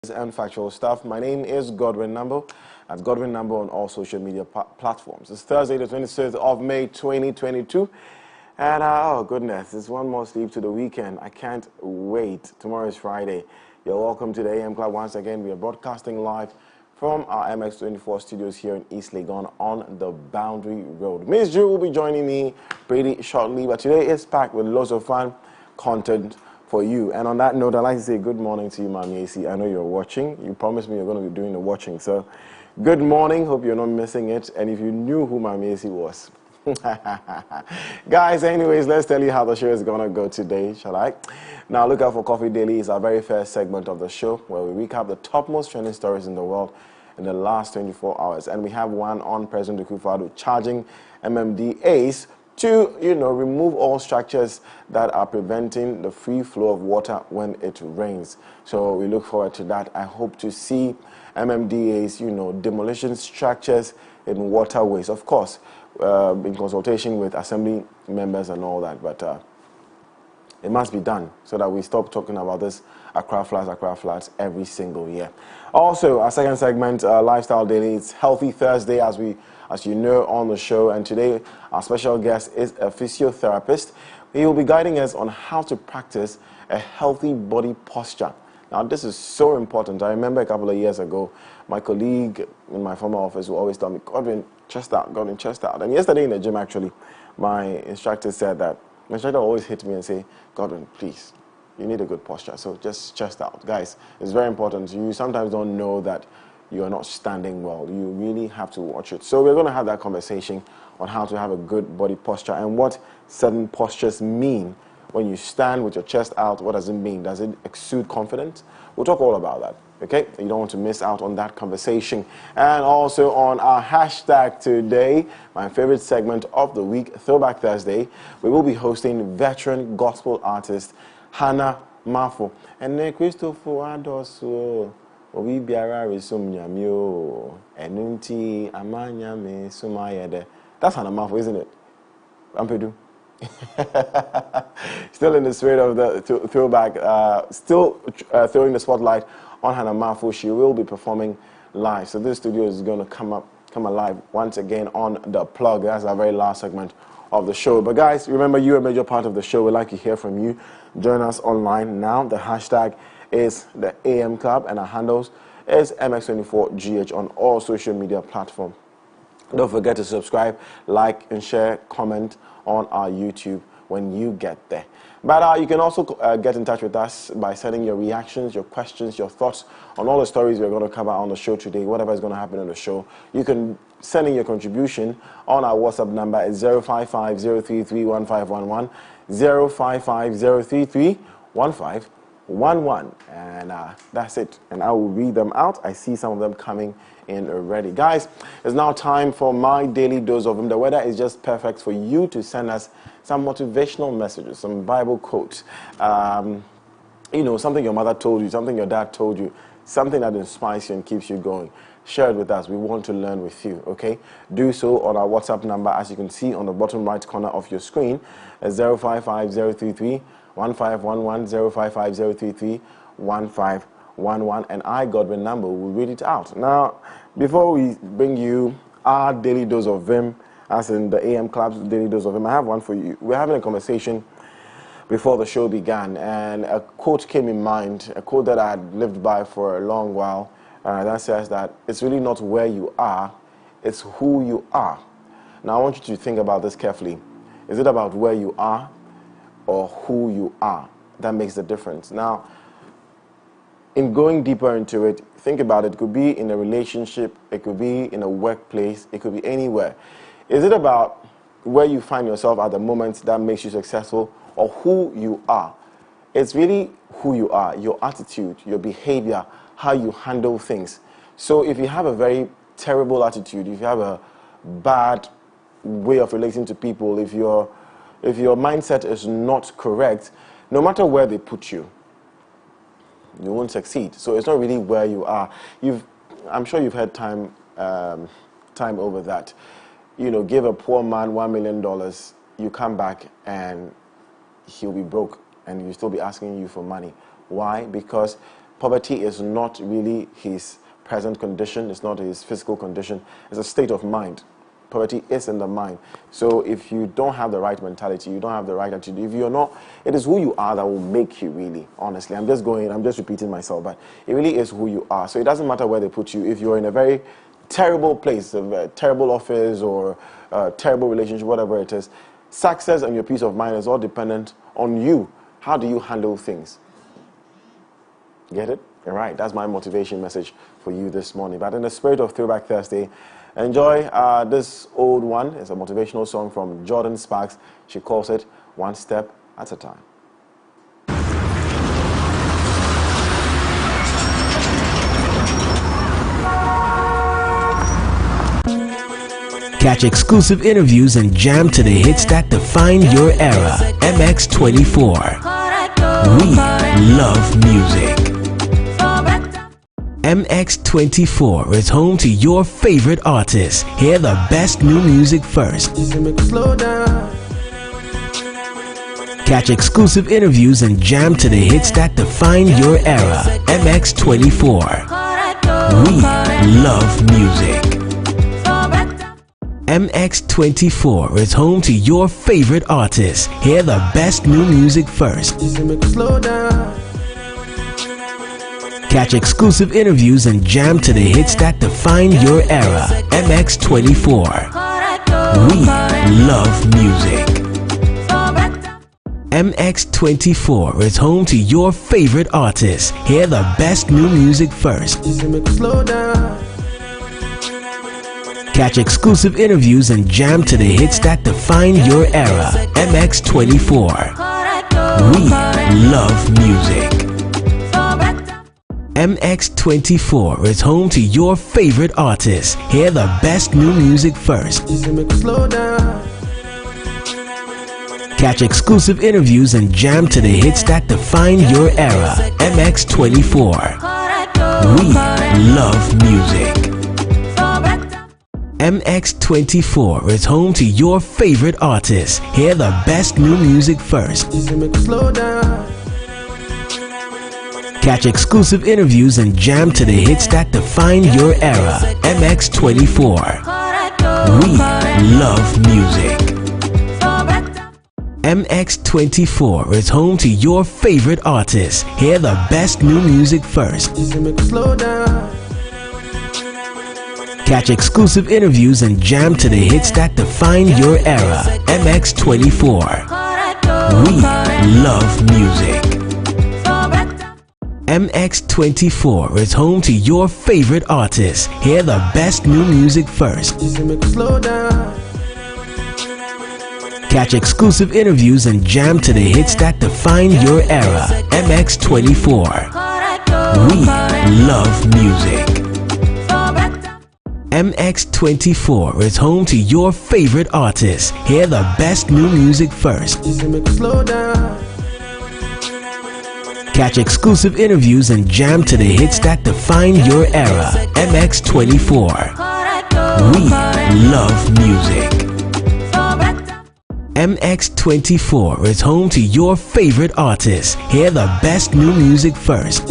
And factual stuff. My name is Godwin Number. That's Godwin Number on all social media platforms. It's Thursday, the 26th of May, 2022. And oh goodness, it's one more sleep to the weekend. I can't wait. Tomorrow is Friday. You're welcome to the AM Club once again. We are broadcasting live from our MX24 studios here in East Legon on the Boundary Road. Miss Drew will be joining me pretty shortly, but today is packed with lots of fun content for you. And on that note, I'd like to say good morning to you, Mami AC. I know you're watching. You promised me you're going to be doing the watching. So good morning. Hope you're not missing it. And if you knew who Mami AC was. Guys, anyways, let's tell you how the show is going to go today, shall I? Now, look out for Coffee Daily. It's our very first segment of the show where we recap the topmost trending stories in the world in the last 24 hours. And we have one on President Akufo-Addo charging MMDAs to, remove all structures that are preventing the free flow of water when it rains. So we look forward to that. I hope to see MMDAs, demolition structures in waterways, of course, in consultation with assembly members and all that. But it must be done so that we stop talking about this Accra floods every single year. Also, our second segment, Lifestyle Daily, it's Healthy Thursday, as you know, on the show. And today, our special guest is a physiotherapist. He will be guiding us on how to practice a healthy body posture. Now, this is so important. I remember a couple of years ago, my colleague in my former office would always tell me, Godwin, chest out, Godwin, chest out. And yesterday in the gym, actually, my instructor said that, my instructor always hit me and say, Godwin, please, you need a good posture, so just chest out. Guys, it's very important. You sometimes don't know that you are not standing well. You really have to watch it. So we're going to have that conversation on how to have a good body posture and what certain postures mean. When you stand with your chest out, what does it mean? Does it exude confidence? We'll talk all about that, okay? You don't want to miss out on that conversation. And also on our hashtag today, my favorite segment of the week, Throwback Thursday, we will be hosting veteran gospel artist Hannah Marfo. And then Christopher Adoso, Obi Biara Resum Yamio, Enunti, Amanyame, Sumayede. That's Hannah Marfo, isn't it? Ampedu. Still in the spirit of the throwback, throwing the spotlight on Hannah Marfo. She will be performing live. So this studio is going to come alive once again on The Plug. That's our very last segment of the show. But guys, remember, you're a major part of the show. We'd like to hear from you. Join us online now. The hashtag is the AM Club and our handles is MX24GH on all social media platforms. Don't forget to subscribe, like, and share, comment on our YouTube when you get there. But you can also get in touch with us by sending your reactions, your questions, your thoughts on all the stories we're going to cover on the show today, whatever is going to happen on the show. You can send in your contribution on our WhatsApp number at 055-033-1511, 055-033-1511. And that's it. And I will read them out. I see some of them coming in already. Guys, it's now time for my daily dose of him. The weather is just perfect for you to send us some motivational messages, some Bible quotes, something your mother told you, something your dad told you, something that inspires you and keeps you going. Share it with us. We want to learn with you, okay? Do so on our WhatsApp number, as you can see on the bottom right corner of your screen, 055-033-1511, 055-033-1511, and I, Godwin Number, will read it out. Now, before we bring you our daily dose of Vim, as in the AM Club's daily dose of Vim, I have one for you. We're having a conversation before the show began, and a quote came in mind, a quote that I had lived by for a long while, that says that it's really not where you are, it's who you are. Now, I want you to think about this carefully. Is it about where you are or who you are? That makes the difference. Now, in going deeper into it, think about it. It could be in a relationship, it could be in a workplace, it could be anywhere. Is it about where you find yourself at the moment that makes you successful, or who you are? It's really who you are, your attitude, your behavior, how you handle things. So if you have a very terrible attitude, if you have a bad way of relating to people, if your mindset is not correct, no matter where they put you, you won't succeed. So it's not really where you are. I'm sure you've had time over that. Give a poor man $1 million, you come back and he'll be broke and he'll still be asking you for money. Why? Because poverty is not really his present condition, it's not his physical condition, it's a state of mind. Poverty is in the mind. So if you don't have the right mentality, you don't have the right attitude, if you're not, it is who you are that will make you really, honestly. I'm just repeating myself, but it really is who you are. So it doesn't matter where they put you. If you're in a very terrible place, a terrible office or a terrible relationship, whatever it is, success and your peace of mind is all dependent on you. How do you handle things? Get it? All right, that's my motivation message for you this morning. But in the spirit of Throwback Thursday, enjoy this old one. It's a motivational song from Jordan Sparks. She calls it One Step at a Time. Catch exclusive interviews and jam to the hits that define your era. MX24. We love music. MX24 is home to your favorite artists. Hear the best new music first. Catch exclusive interviews and jam to the hits that define your era. MX24. We love music. MX24 is home to your favorite artists. Hear the best new music first. Catch exclusive interviews and jam to the hits that define your era. MX24. We love music. MX24 is home to your favorite artists. Hear the best new music first. Catch exclusive interviews and jam to the hits that define your era. MX24. We love music. MX24 is home to your favorite artists. Hear the best new music first. Catch exclusive interviews and jam to the hits that define your era. MX24. We love music. MX24 is home to your favorite artists. Hear the best new music first. Catch exclusive interviews and jam to the hits that define your era. MX24. We love music. MX24 is home to your favorite artists. Hear the best new music first. Catch exclusive interviews and jam to the hits that define your era. MX24. We love music. MX24 is home to your favorite artists. Hear the best new music first. Catch exclusive interviews and jam to the hits that define your era. MX24. We love music. MX24 is home to your favorite artists. Hear the best new music first. Catch exclusive interviews and jam to the hits that define your era. MX24. We love music. MX24 is home to your favorite artists. Hear the best new music first.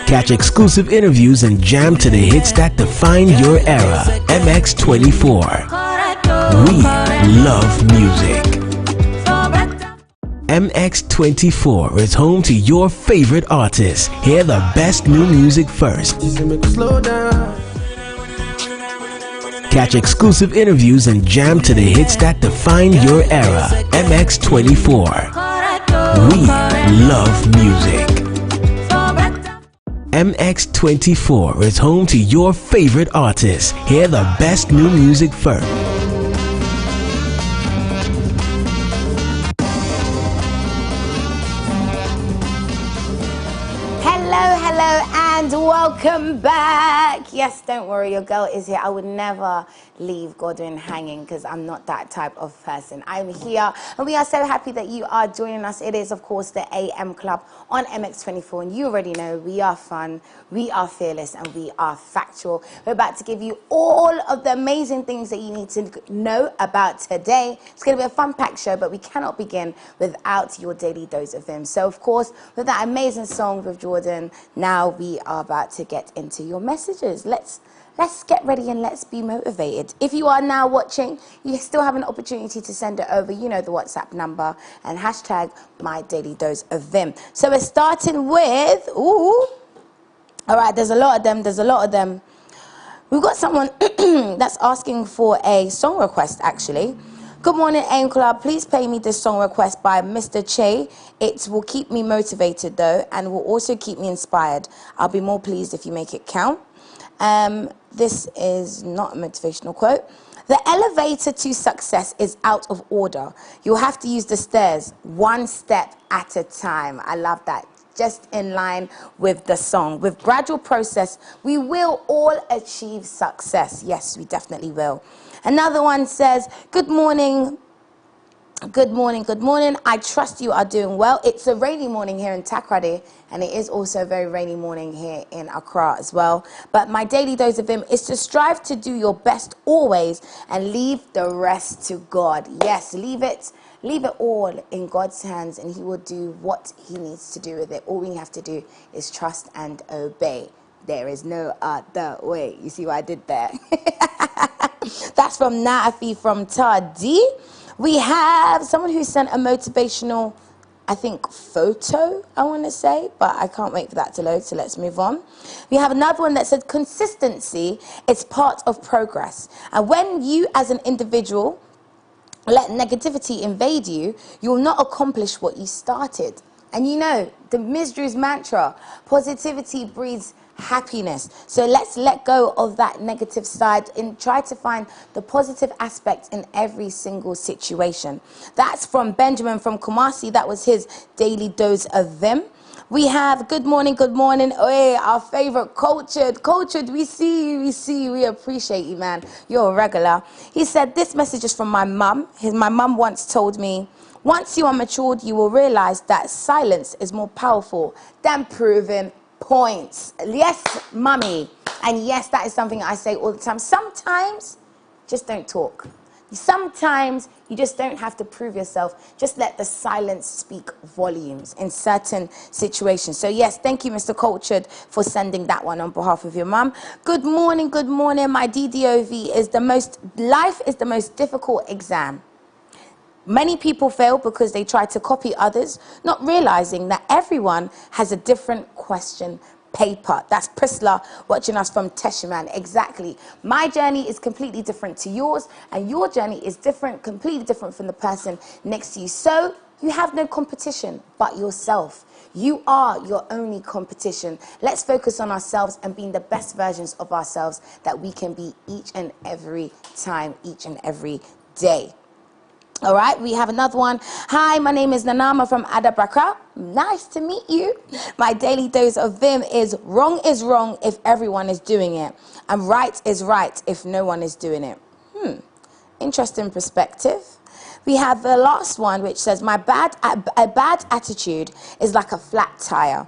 Catch exclusive interviews and jam to the hits that define your era. MX24. We love music. MX24 is home to your favorite artists. Hear the best new music first. Catch exclusive interviews and jam to the hits that define your era. MX24. We love music. MX24 is home to your favorite artists. Hear the best new music first. Hello And welcome back. Yes, don't worry, your girl is here. I would never leave Godwin hanging because I'm not that type of person. I'm here and we are so happy that you are joining us. It is, of course, the AM Club on MX24, and you already know we are fun, we are fearless, and we are factual. We're about to give you all of the amazing things that you need to know about today. It's going to be a fun-packed show, but we cannot begin without your daily dose of him. So, of course, with that amazing song with Jordan, now we are about to get into your messages. Let's get ready and let's be motivated. If you are now watching, you still have an opportunity to send it over. You know the WhatsApp number and hashtag my daily dose of Vim. So we're starting with, all right, there's a lot of them. We've got someone that's asking for a song request, actually. Good morning, AIM Club. Please play me this song request by Mr. Che. It will keep me motivated, though, and will also keep me inspired. I'll be more pleased if you make it count. This is not a motivational quote. The elevator to success is out of order. You'll have to use the stairs one step at a time. I love that. Just in line with the song. With gradual process, we will all achieve success. Yes, we definitely will. Another one says, good morning. Good morning, good morning. I trust you are doing well. It's a rainy morning here in Takoradi, and it is also a very rainy morning here in Accra as well. But my daily dose of him is to strive to do your best always and leave the rest to God. Yes, leave it all in God's hands, and he will do what he needs to do with it. All we have to do is trust and obey. There is no other way. You see what I did there? That's from Naafi from Tadi. We have someone who sent a motivational, I think, photo, I want to say, but I can't wait for that to load, so let's move on. We have another one that said consistency is part of progress. And when you as an individual let negativity invade you, you will not accomplish what you started. And you know, the Ms. Drew's mantra, positivity breeds happiness. So let's let go of that negative side and try to find the positive aspects in every single situation. That's from Benjamin from Kumasi. That was his daily dose of Vim. We have good morning. Oh, our favorite Cultured, we see you, we appreciate you, man. You're a regular. He said, this message is from my mum. My mum once told me, once you are matured, you will realize that silence is more powerful than proving points. Yes, mummy. And yes, that is something I say all the time. Sometimes, just don't talk. Sometimes you just don't have to prove yourself. Just let the silence speak volumes in certain situations. So yes, thank you, Mr. Cultured, for sending that one on behalf of your mum. Good morning. My DDOV is life is the most difficult exam. Many people fail because they try to copy others, not realizing that everyone has a different question paper. That's Priscilla watching us from Teshiman. Exactly. My journey is completely different to yours, and your journey is completely different from the person next to you. So you have no competition but yourself. You are your only competition. Let's focus on ourselves and being the best versions of ourselves that we can be each and every time, each and every day. All right, we have another one. Hi, my name is Nanama from Adabraka. Nice to meet you. My daily dose of Vim is wrong if everyone is doing it, and right is right if no one is doing it. Interesting perspective. We have the last one, which says, a bad attitude is like a flat tire.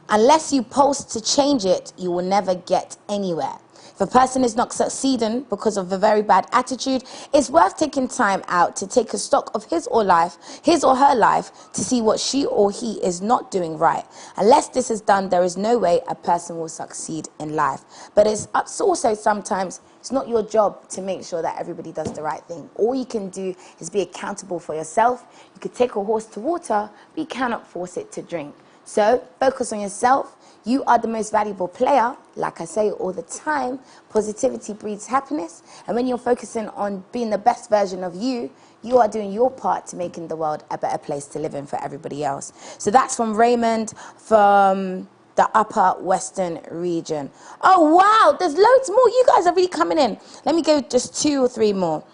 Unless you post to change it, you will never get anywhere. If a person is not succeeding because of a very bad attitude, it's worth taking time out to take a stock of his or her life to see what she or he is not doing right. Unless this is done, there is no way a person will succeed in life. But it's also sometimes it's not your job to make sure that everybody does the right thing. All you can do is be accountable for yourself. You could take a horse to water, but you cannot force it to drink. So focus on yourself. You are the most valuable player. Like I say all the time, positivity breeds happiness. And when you're focusing on being the best version of you, you are doing your part to making the world a better place to live in for everybody else. So that's from Raymond from the Upper Western region. Oh, wow, there's loads more. You guys are really coming in. Let me go just 2 or 3 more.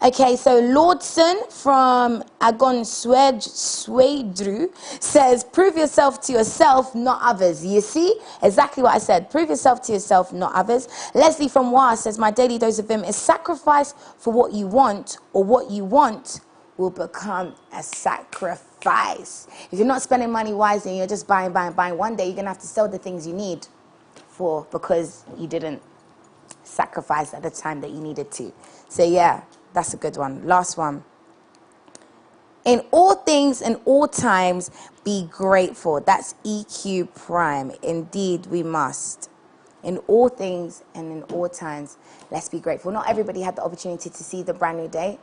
Okay, so Lordson from Agon Swedru says, prove yourself to yourself, not others. You see? Exactly what I said. Prove yourself to yourself, not others. Leslie from Wa says, my daily dose of Vim is sacrifice for what you want, or what you want will become a sacrifice. If you're not spending money wisely and you're just buying, one day you're going to have to sell the things you need for because you didn't sacrifice at the time that you needed to. So yeah, that's a good one. Last one. In all things and all times, be grateful. That's EQ Prime. Indeed, we must. In all things and in all times, let's be grateful. Not everybody had the opportunity to see the brand new day.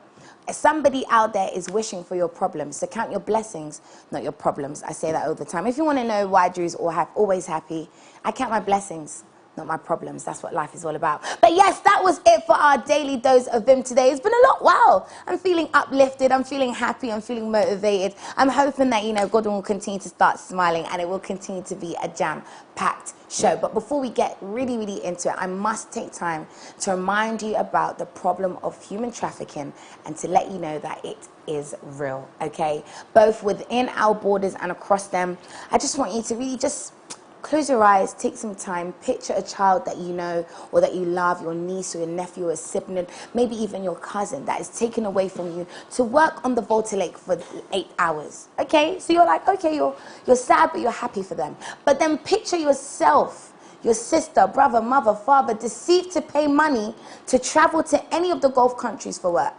Somebody out there is wishing for your problems. So count your blessings, not your problems. I say that all the time. If you want to know why Drew's always happy, I count my blessings, not my problems. That's what life is all about. But yes, that was it for our daily dose of Vim today. It's been a lot. Wow. I'm feeling uplifted. I'm feeling happy. I'm feeling motivated. I'm hoping that, Godwin will continue to start smiling and it will continue to be a jam-packed show. But before we get really, really into it, I must take time to remind you about the problem of human trafficking and to let you know that it is real, okay? Both within our borders and across them. I just want you to really just close your eyes, take some time, picture a child that you know or that you love, your niece or your nephew or a sibling, maybe even your cousin that is taken away from you to work on the Volta Lake for 8 hours. Okay, so you're like, okay, you're sad, but you're happy for them. But then picture yourself, your sister, brother, mother, father, deceived to pay money to travel to any of the Gulf countries for work.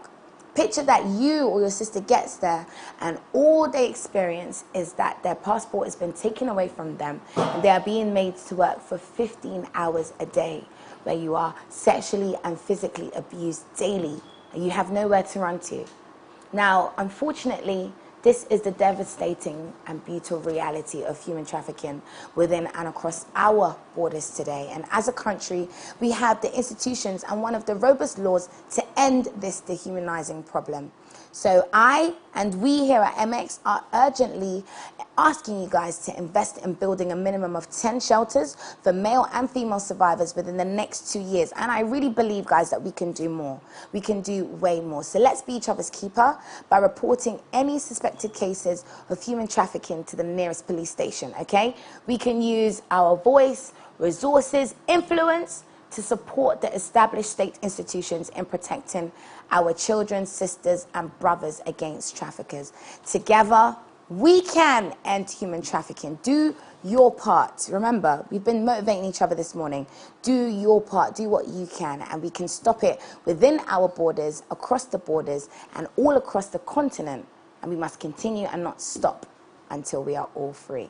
Picture that you or your sister gets there and all they experience is that their passport has been taken away from them and they are being made to work for 15 hours a day, where you are sexually and physically abused daily and you have nowhere to run to. Now, unfortunately, this is the devastating and brutal reality of human trafficking within and across our borders today. And as a country, we have the institutions and one of the robust laws to end this dehumanizing problem. So I and we here at MX are urgently asking you guys to invest in building a minimum of 10 shelters for male and female survivors within the next 2 years. And I really believe, guys, that we can do more. We can do way more. So let's be each other's keeper by reporting any suspected cases of human trafficking to the nearest police station, okay? We can use our voice, resources, influence to support the established state institutions in protecting our children, sisters, and brothers against traffickers. Together, we can end human trafficking. Do your part. Remember, we've been motivating each other this morning. Do your part. Do what you can. And we can stop it within our borders, across the borders, and all across the continent. And we must continue and not stop until we are all free.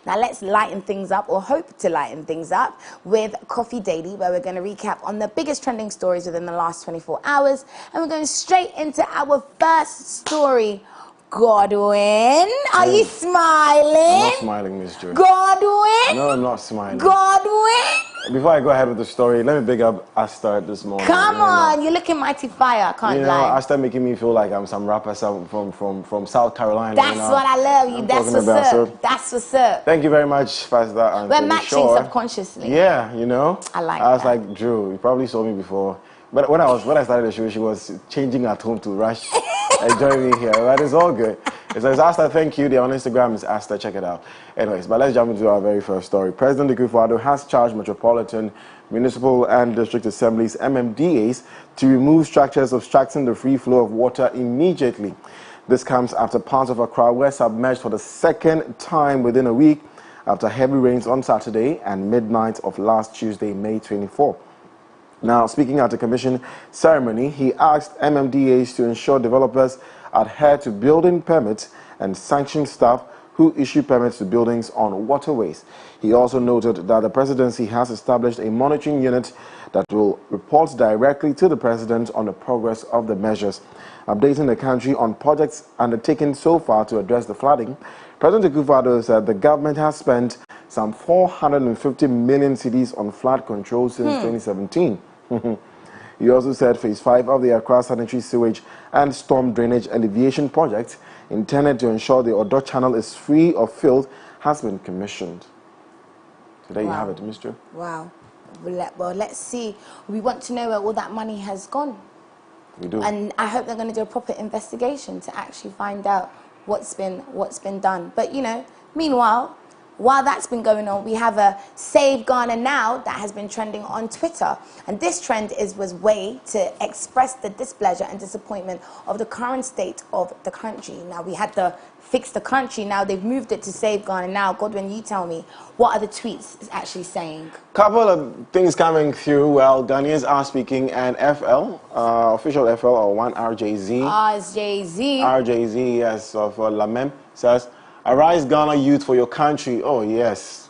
Now let's lighten things up, or hope to lighten things up, with Coffee Daily, where we're going to recap on the biggest trending stories within the last 24 hours. And we're going straight into our first story. Godwin, are you smiling? I'm not smiling, Miss Joy. Godwin? No, I'm not smiling. Godwin? Before I go ahead with the story, let me big up Asta this morning. Come on, you're looking mighty fire, I can't lie. Asta making me feel like I'm some rapper from South Carolina. That's what I love you. That's what's up. So that's what's up. Thank you very much, Fasta. We're matching subconsciously. Yeah, I like I was that. like, Drew, you probably saw me before. But when I started the show, she was changing at home to rush and join me here. But it's all good. It says, Asta, thank you. They're on Instagram. It's Asta. Check it out. Anyways, but let's jump into our very first story. President Akufo-Addo has charged metropolitan, municipal and district assemblies, MMDAs, to remove structures obstructing the free flow of water immediately. This comes after parts of Accra were submerged for the second time within a week after heavy rains on Saturday and midnight of last Tuesday, May 24. Now, speaking at the commission ceremony, he asked MMDAs to ensure developers adhere to building permits and sanction staff who issue permits to buildings on waterways. He also noted that the presidency has established a monitoring unit that will report directly to the president on the progress of the measures. Updating the country on projects undertaken so far to address the flooding, President Akufo-Addo said the government has spent some 450 million cedis on flood control since 2017. He also said Phase 5 of the Accra Sanitary Sewage and Storm Drainage Alleviation Project, intended to ensure the Odo Channel is free of filth, has been commissioned. So there you have it, Mr. Wow. Well, let's see. We want to know where all that money has gone. We do. And I hope they're going to do a proper investigation to actually find out what's been done. But, you know, meanwhile, while that's been going on, we have a Save Ghana Now that has been trending on Twitter. And this trend was way to express the displeasure and disappointment of the current state of the country. Now, we had to fix the country. Now they've moved it to Save Ghana Now. Godwin, you tell me, what are the tweets actually saying? Couple of things coming through. Well, Ghanaians are speaking, and FL, official FL, or one RJZ. RJZ, yes, of Lamem, says, "Arise, Ghana youth, for your country." Oh, yes.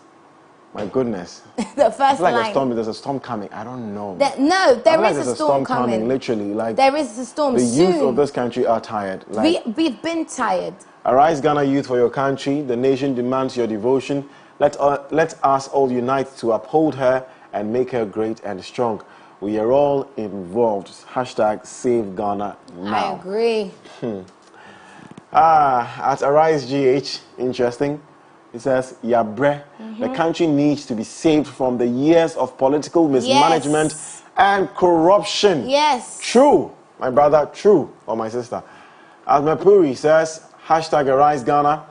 My goodness. The first line. There's a storm coming. I don't know. There is a storm coming. Literally. Like, there is a storm soon. The youth of this country are tired. Like, we've been tired. Arise, Ghana youth, for your country. The nation demands your devotion. Let us all unite to uphold her and make her great and strong. We are all involved. Hashtag Save Ghana Now. I agree. At Arise GH, interesting. It says, Yabre, the country needs to be saved from the years of political mismanagement and corruption. Yes. True, my brother, true, or my sister. Asmapuri says, hashtag Arise Ghana.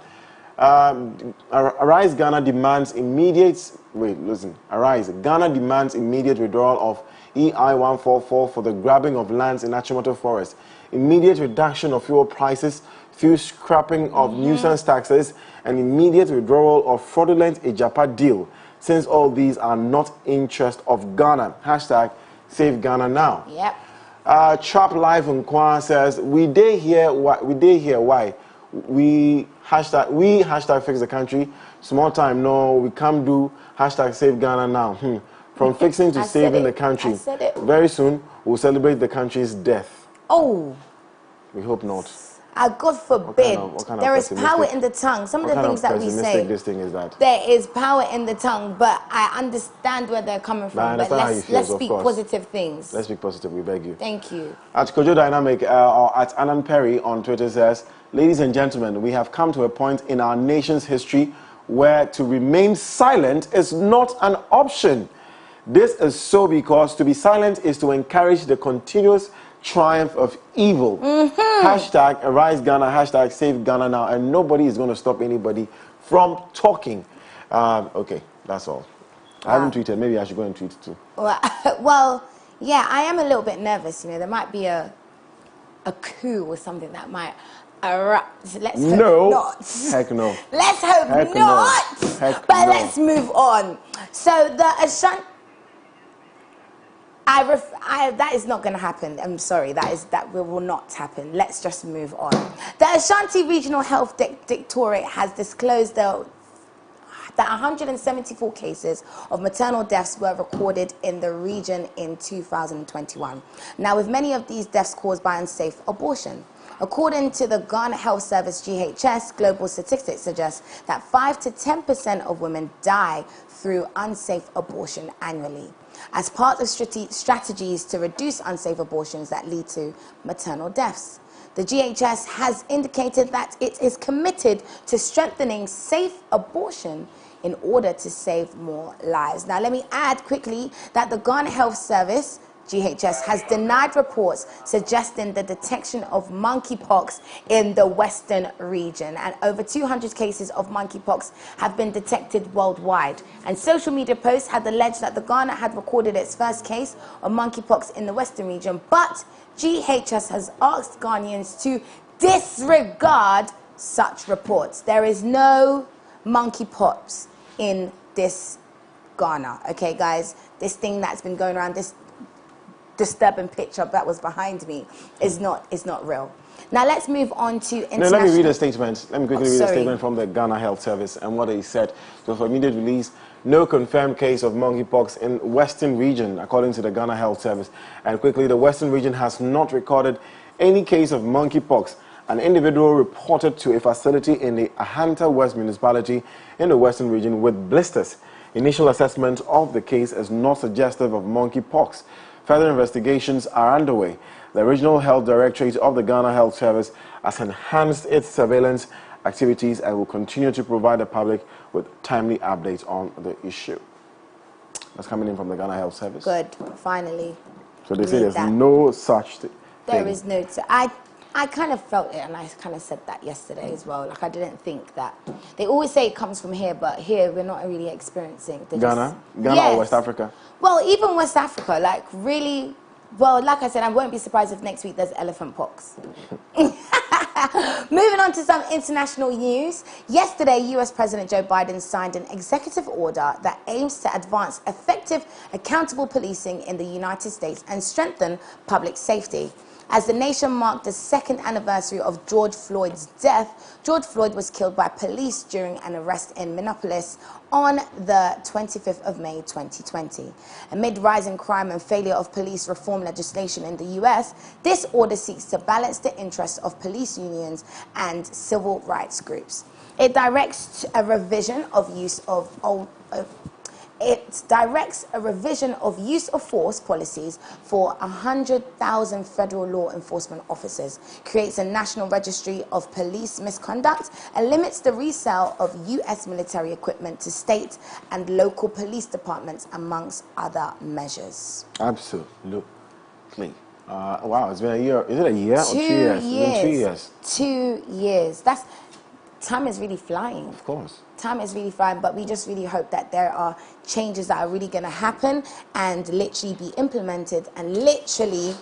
Arise Ghana demands immediate, Arise. Ghana demands immediate withdrawal of EI 144 for the grabbing of lands in Achimota Forest. Immediate reduction of fuel prices through scrapping of nuisance taxes and immediate withdrawal of fraudulent Ejapa deal, since all these are not interest of Ghana. Hashtag Save Ghana Now. Yep. Trap Live in Kwan says, we did hear why. We hashtag fix the country. Small time, no, we can't do hashtag Save Ghana Now. From fixing to saving the country. I said it. Very soon, we'll celebrate the country's death. Oh. We hope not. God forbid. What kind of there is power in the tongue. Some of the things that we say. This thing is that? There is power in the tongue, but I understand where they're coming from. But let's speak positive things. Let's speak positive, we beg you. Thank you. At Kojo Dynamic, or at Anand Perry on Twitter says, ladies and gentlemen, we have come to a point in our nation's history where to remain silent is not an option. This is so because to be silent is to encourage the continuous triumph of evil. Hashtag Arise Ghana, hashtag Save Ghana Now, and nobody is going to stop anybody from talking. Okay, that's all. I haven't tweeted. Maybe I should go and tweet too. Well, yeah, I am a little bit nervous. You know, there might be a coup or something that might erupt. Let's hope not. Heck no. Let's hope Heck not. No. Heck but no. let's move on. So the Ashanti. That is not going to happen. I'm sorry. That will not happen. Let's just move on. The Ashanti Regional Health Directorate has disclosed that 174 cases of maternal deaths were recorded in the region in 2021. Now, with many of these deaths caused by unsafe abortion. According to the Ghana Health Service GHS, global statistics suggest that 5 to 10% of women die through unsafe abortion annually, as part of strategies to reduce unsafe abortions that lead to maternal deaths. The GHS has indicated that it is committed to strengthening safe abortion in order to save more lives. Now, let me add quickly that the Ghana Health Service GHS has denied reports suggesting the detection of monkeypox in the Western region, and over 200 cases of monkeypox have been detected worldwide. And social media posts had alleged that the Ghana had recorded its first case of monkeypox in the Western region, but GHS has asked Ghanaians to disregard such reports. There is no monkeypox in this Ghana, okay, guys? This thing that's been going around, this disturbing picture that was behind me is not real. Now let's move on to international. Let me read a statement. Let me quickly read a statement from the Ghana Health Service and what they said. So for immediate release, no confirmed case of monkeypox in Western region, according to the Ghana Health Service. And quickly, the Western region has not recorded any case of monkeypox. An individual reported to a facility in the Ahanta West municipality in the Western region with blisters. Initial assessment of the case is not suggestive of monkeypox. Further investigations are underway. The Regional Health Directorate of the Ghana Health Service has enhanced its surveillance activities and will continue to provide the public with timely updates on the issue. That's coming in from the Ghana Health Service. Good, finally. So they say there's no such There is no. I kind of felt it, and I kind of said that yesterday as well. Like, I didn't think that. They always say it comes from here, but here we're not really experiencing. Ghana? Ghana yes. or West Africa? Well, even West Africa, like, really. Well, like I said, I won't be surprised if next week there's elephant pox. Moving on to some international news. Yesterday, US President Joe Biden signed an executive order that aims to advance effective, accountable policing in the United States and strengthen public safety. As the nation marked the second anniversary of George Floyd's death, George Floyd was killed by police during an arrest in Minneapolis on the 25th of May 2020. Amid rising crime and failure of police reform legislation in the US, this order seeks to balance the interests of police unions and civil rights groups. It directs a revision of use of force policies for 100,000 federal law enforcement officers, creates a national registry of police misconduct, and limits the resale of U.S. military equipment to state and local police departments, amongst other measures. Absolutely. Wow, it's been a year. Is it a year or 2 years? It's been 2 years. 2 years. Time is really flying. Of course. Time is really flying, but we just really hope that there are changes that are really going to happen and literally be implemented and literally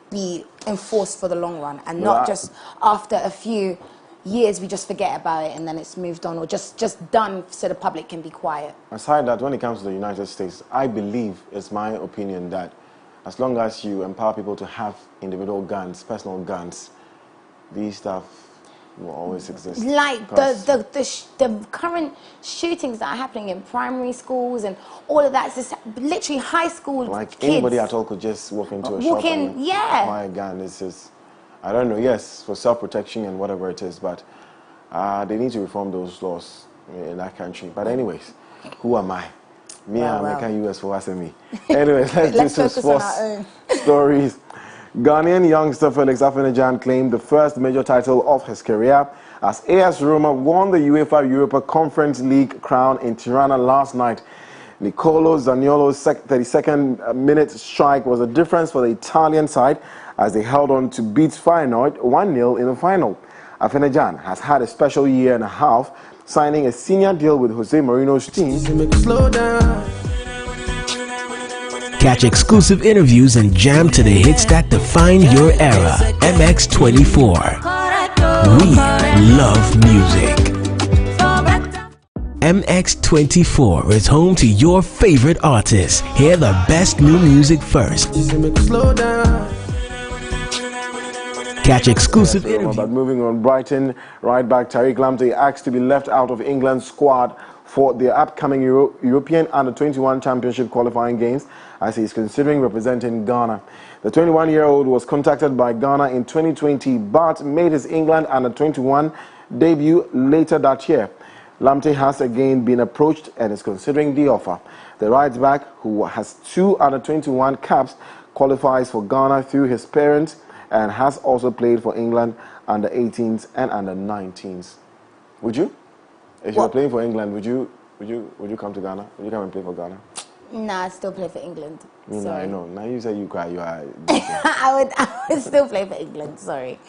be enforced for the long run, and not just after a few years we just forget about it and then it's moved on, or just done so the public can be quiet. Aside that, when it comes to the United States, I believe, it's my opinion, that as long as you empower people to have individual guns, personal guns, these stuff will always exist. Like the current shootings that are happening in primary schools and all of that, it's just literally high school like kids. Anybody at all could just walk into a shop and buy a gun. It's just, I don't know, yes, for self-protection and whatever it is, but they need to reform those laws in that country. But anyways, who am I? Me, I'm American US for SME. Anyways, let's do some sports stories. Ghanaian youngster Felix Afenajan claimed the first major title of his career as AS Roma won the UEFA Europa Conference League crown in Tirana last night. Nicolo Zaniolo's 32nd minute strike was the difference for the Italian side as they held on to beat Feyenoord 1-0 in the final. Afenajan has had a special year and a half, signing a senior deal with Jose Mourinho's team. Catch exclusive interviews and jam to the hits that define your era. MX24. We love music. MX24 is home to your favorite artists. Hear the best new music first. Catch exclusive interviews. But moving on, Brighton right back Tariq Lamptey asked to be left out of England's squad for the upcoming European Under-21 Championship qualifying games, as he is considering representing Ghana. The 21-year-old was contacted by Ghana in 2020 but made his England Under-21 debut later that year. Lamptey has again been approached and is considering the offer. The right back, who has 2 Under-21 caps, qualifies for Ghana through his parents and has also played for England Under-18s and Under-19s. Would you? If you were playing for England, would you come to Ghana? Would you come and play for Ghana? Nah, I'd still play for England. No, I know. Now you say you cry, you are. I would still play for England. Sorry.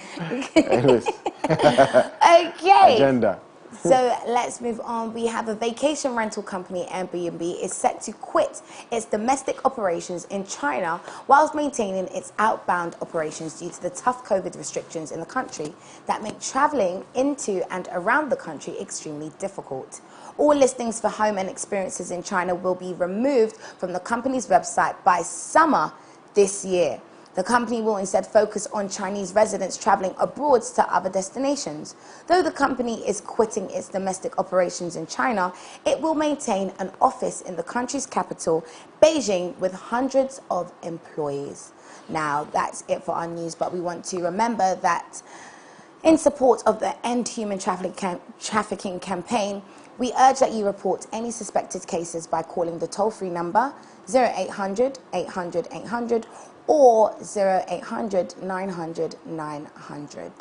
Anyways. Okay. Agenda. So let's move on. We have a vacation rental company, Airbnb, is set to quit its domestic operations in China whilst maintaining its outbound operations due to the tough COVID restrictions in the country that make traveling into and around the country extremely difficult. All listings for home and experiences in China will be removed from the company's website by summer this year. The company will instead focus on Chinese residents traveling abroad to other destinations. Though the company is quitting its domestic operations in China, it will maintain an office in the country's capital, Beijing, with hundreds of employees. Now, that's it for our news, but we want to remember that in support of the End Human Trafficking campaign, we urge that you report any suspected cases by calling the toll-free number 0800 800 800 or 0800 900 900.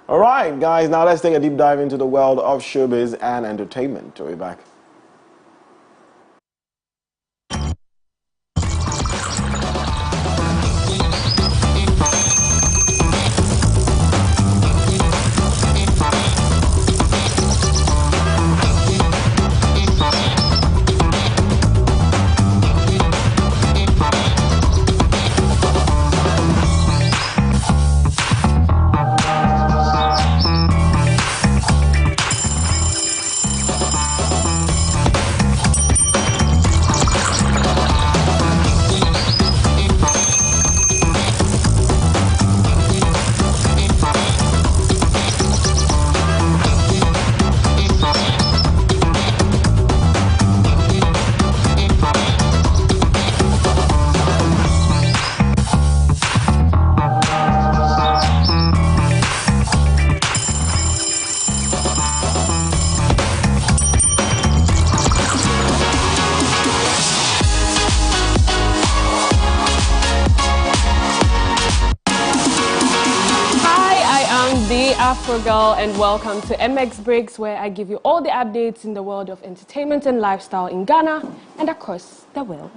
All right, guys, now let's take a deep dive into the world of showbiz and entertainment. We'll be back. Afro Girl, and welcome to MX Breaks, where I give you all the updates in the world of entertainment and lifestyle in Ghana and across the world.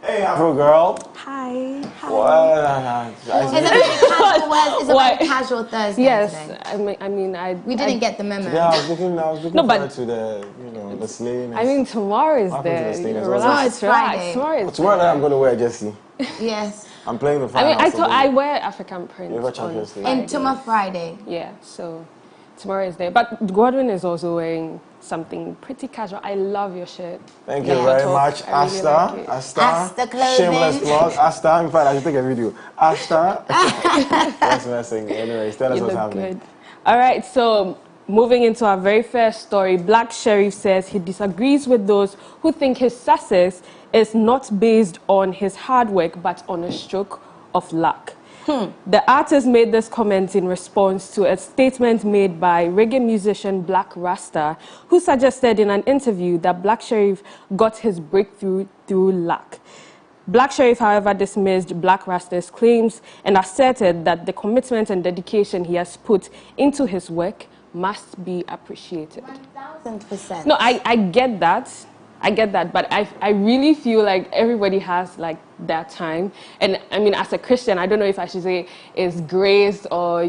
Hey, Afro Girl. Hi. What? It's a very casual Thursday. Yes, today. We didn't get the memo. Yeah, I was looking forward to the, the slaying. I mean, tomorrow is Tomorrow is Friday. Tomorrow night I'm going to wear a jersey. Yes. I'm playing the final. I wear African print and tomorrow Friday. Yeah, so tomorrow is there. But Godwin is also wearing something pretty casual. I love your shirt. Thank you very much, Asta. Really Asta clothing. Shameless plug. Asta. In fact, I should take a video. Asta. That's messing. Anyway, tell us what's happening. Good. All right, so moving into our very first story, Black Sheriff says he disagrees with those who think his success is not based on his hard work, but on a stroke of luck. The artist made this comment in response to a statement made by reggae musician Black Rasta, who suggested in an interview that Black Sheriff got his breakthrough through luck. Black Sheriff, however, dismissed Black Rasta's claims and asserted that the commitment and dedication he has put into his work must be appreciated. 1000%. No, I get that. I get that, but I really feel like everybody has like that time. And I mean, as a Christian, I don't know if I should say it's grace or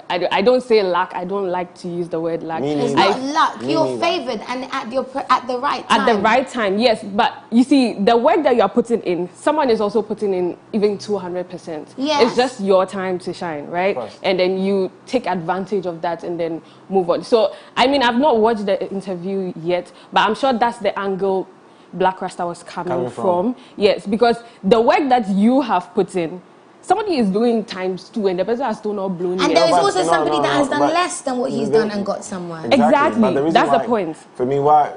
I don't say luck. I don't like to use the word luck. It's not luck. You're favored and at the right time. At the right time, yes. But you see, the work that you're putting in, someone is also putting in even 200%. Yes. It's just your time to shine, right? And then you take advantage of that and then move on. So, I mean, I've not watched the interview yet, but I'm sure that's the angle Black Rasta was coming from. Yes, because the work that you have put in, somebody is doing ×2 and the person has still not blown and yet. there is also somebody that has done less than what he's done and got somewhere. Exactly. That's the point. For me, why?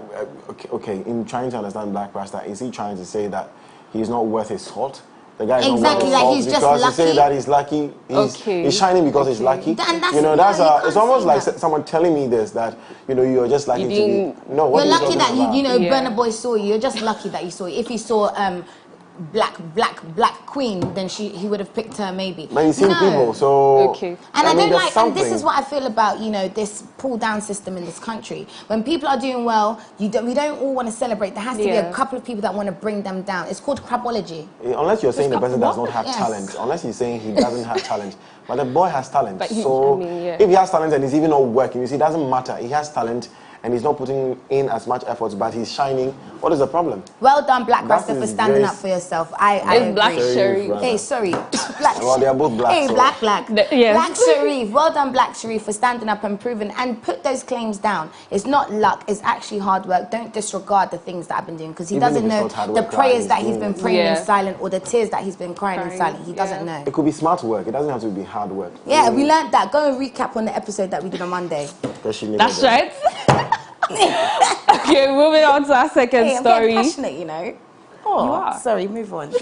Okay, in trying to understand Black Rasta, is he trying to say that he's not worth his salt? The guy is not worth his salt he's just because lucky. he say that he's lucky. He's shining because he's lucky. It's almost like someone telling me this, that you're just lucky to be. No, what you're lucky that Burna Boy saw you. You're just lucky that you saw you. If he saw Black Queen, then he would have picked her maybe. But he's seen people, so and I don't like. And this is what I feel about this pull down system in this country. When people are doing well, we don't all want to celebrate. There has to be a couple of people that want to bring them down. It's called crabology. Unless you're saying the person does not have talent, unless you're saying he doesn't have talent, but the boy has talent. If he has talent and he's even not working, it doesn't matter. He has talent. And he's not putting in as much effort, but he's shining. What is the problem? Well done, Black Rasta, for standing up for yourself. I agree. Black Sharif. Hey, sorry. Black. Well, they are both black. Hey, so. Black. Yes. Black Sharif. Well done, Black Sharif, for standing up and proving and put those claims down. It's not luck. It's actually hard work. Don't disregard the things that I've been doing because he doesn't know the prayers that he's been praying in silence or the tears that he's been crying in silence. He doesn't know. It could be smart work. It doesn't have to be hard work. Yeah, we learned that. Go and recap on the episode that we did on Monday. That's right. Okay, moving on to our second story. I'm passionate, Oh, you are. Sorry, move on.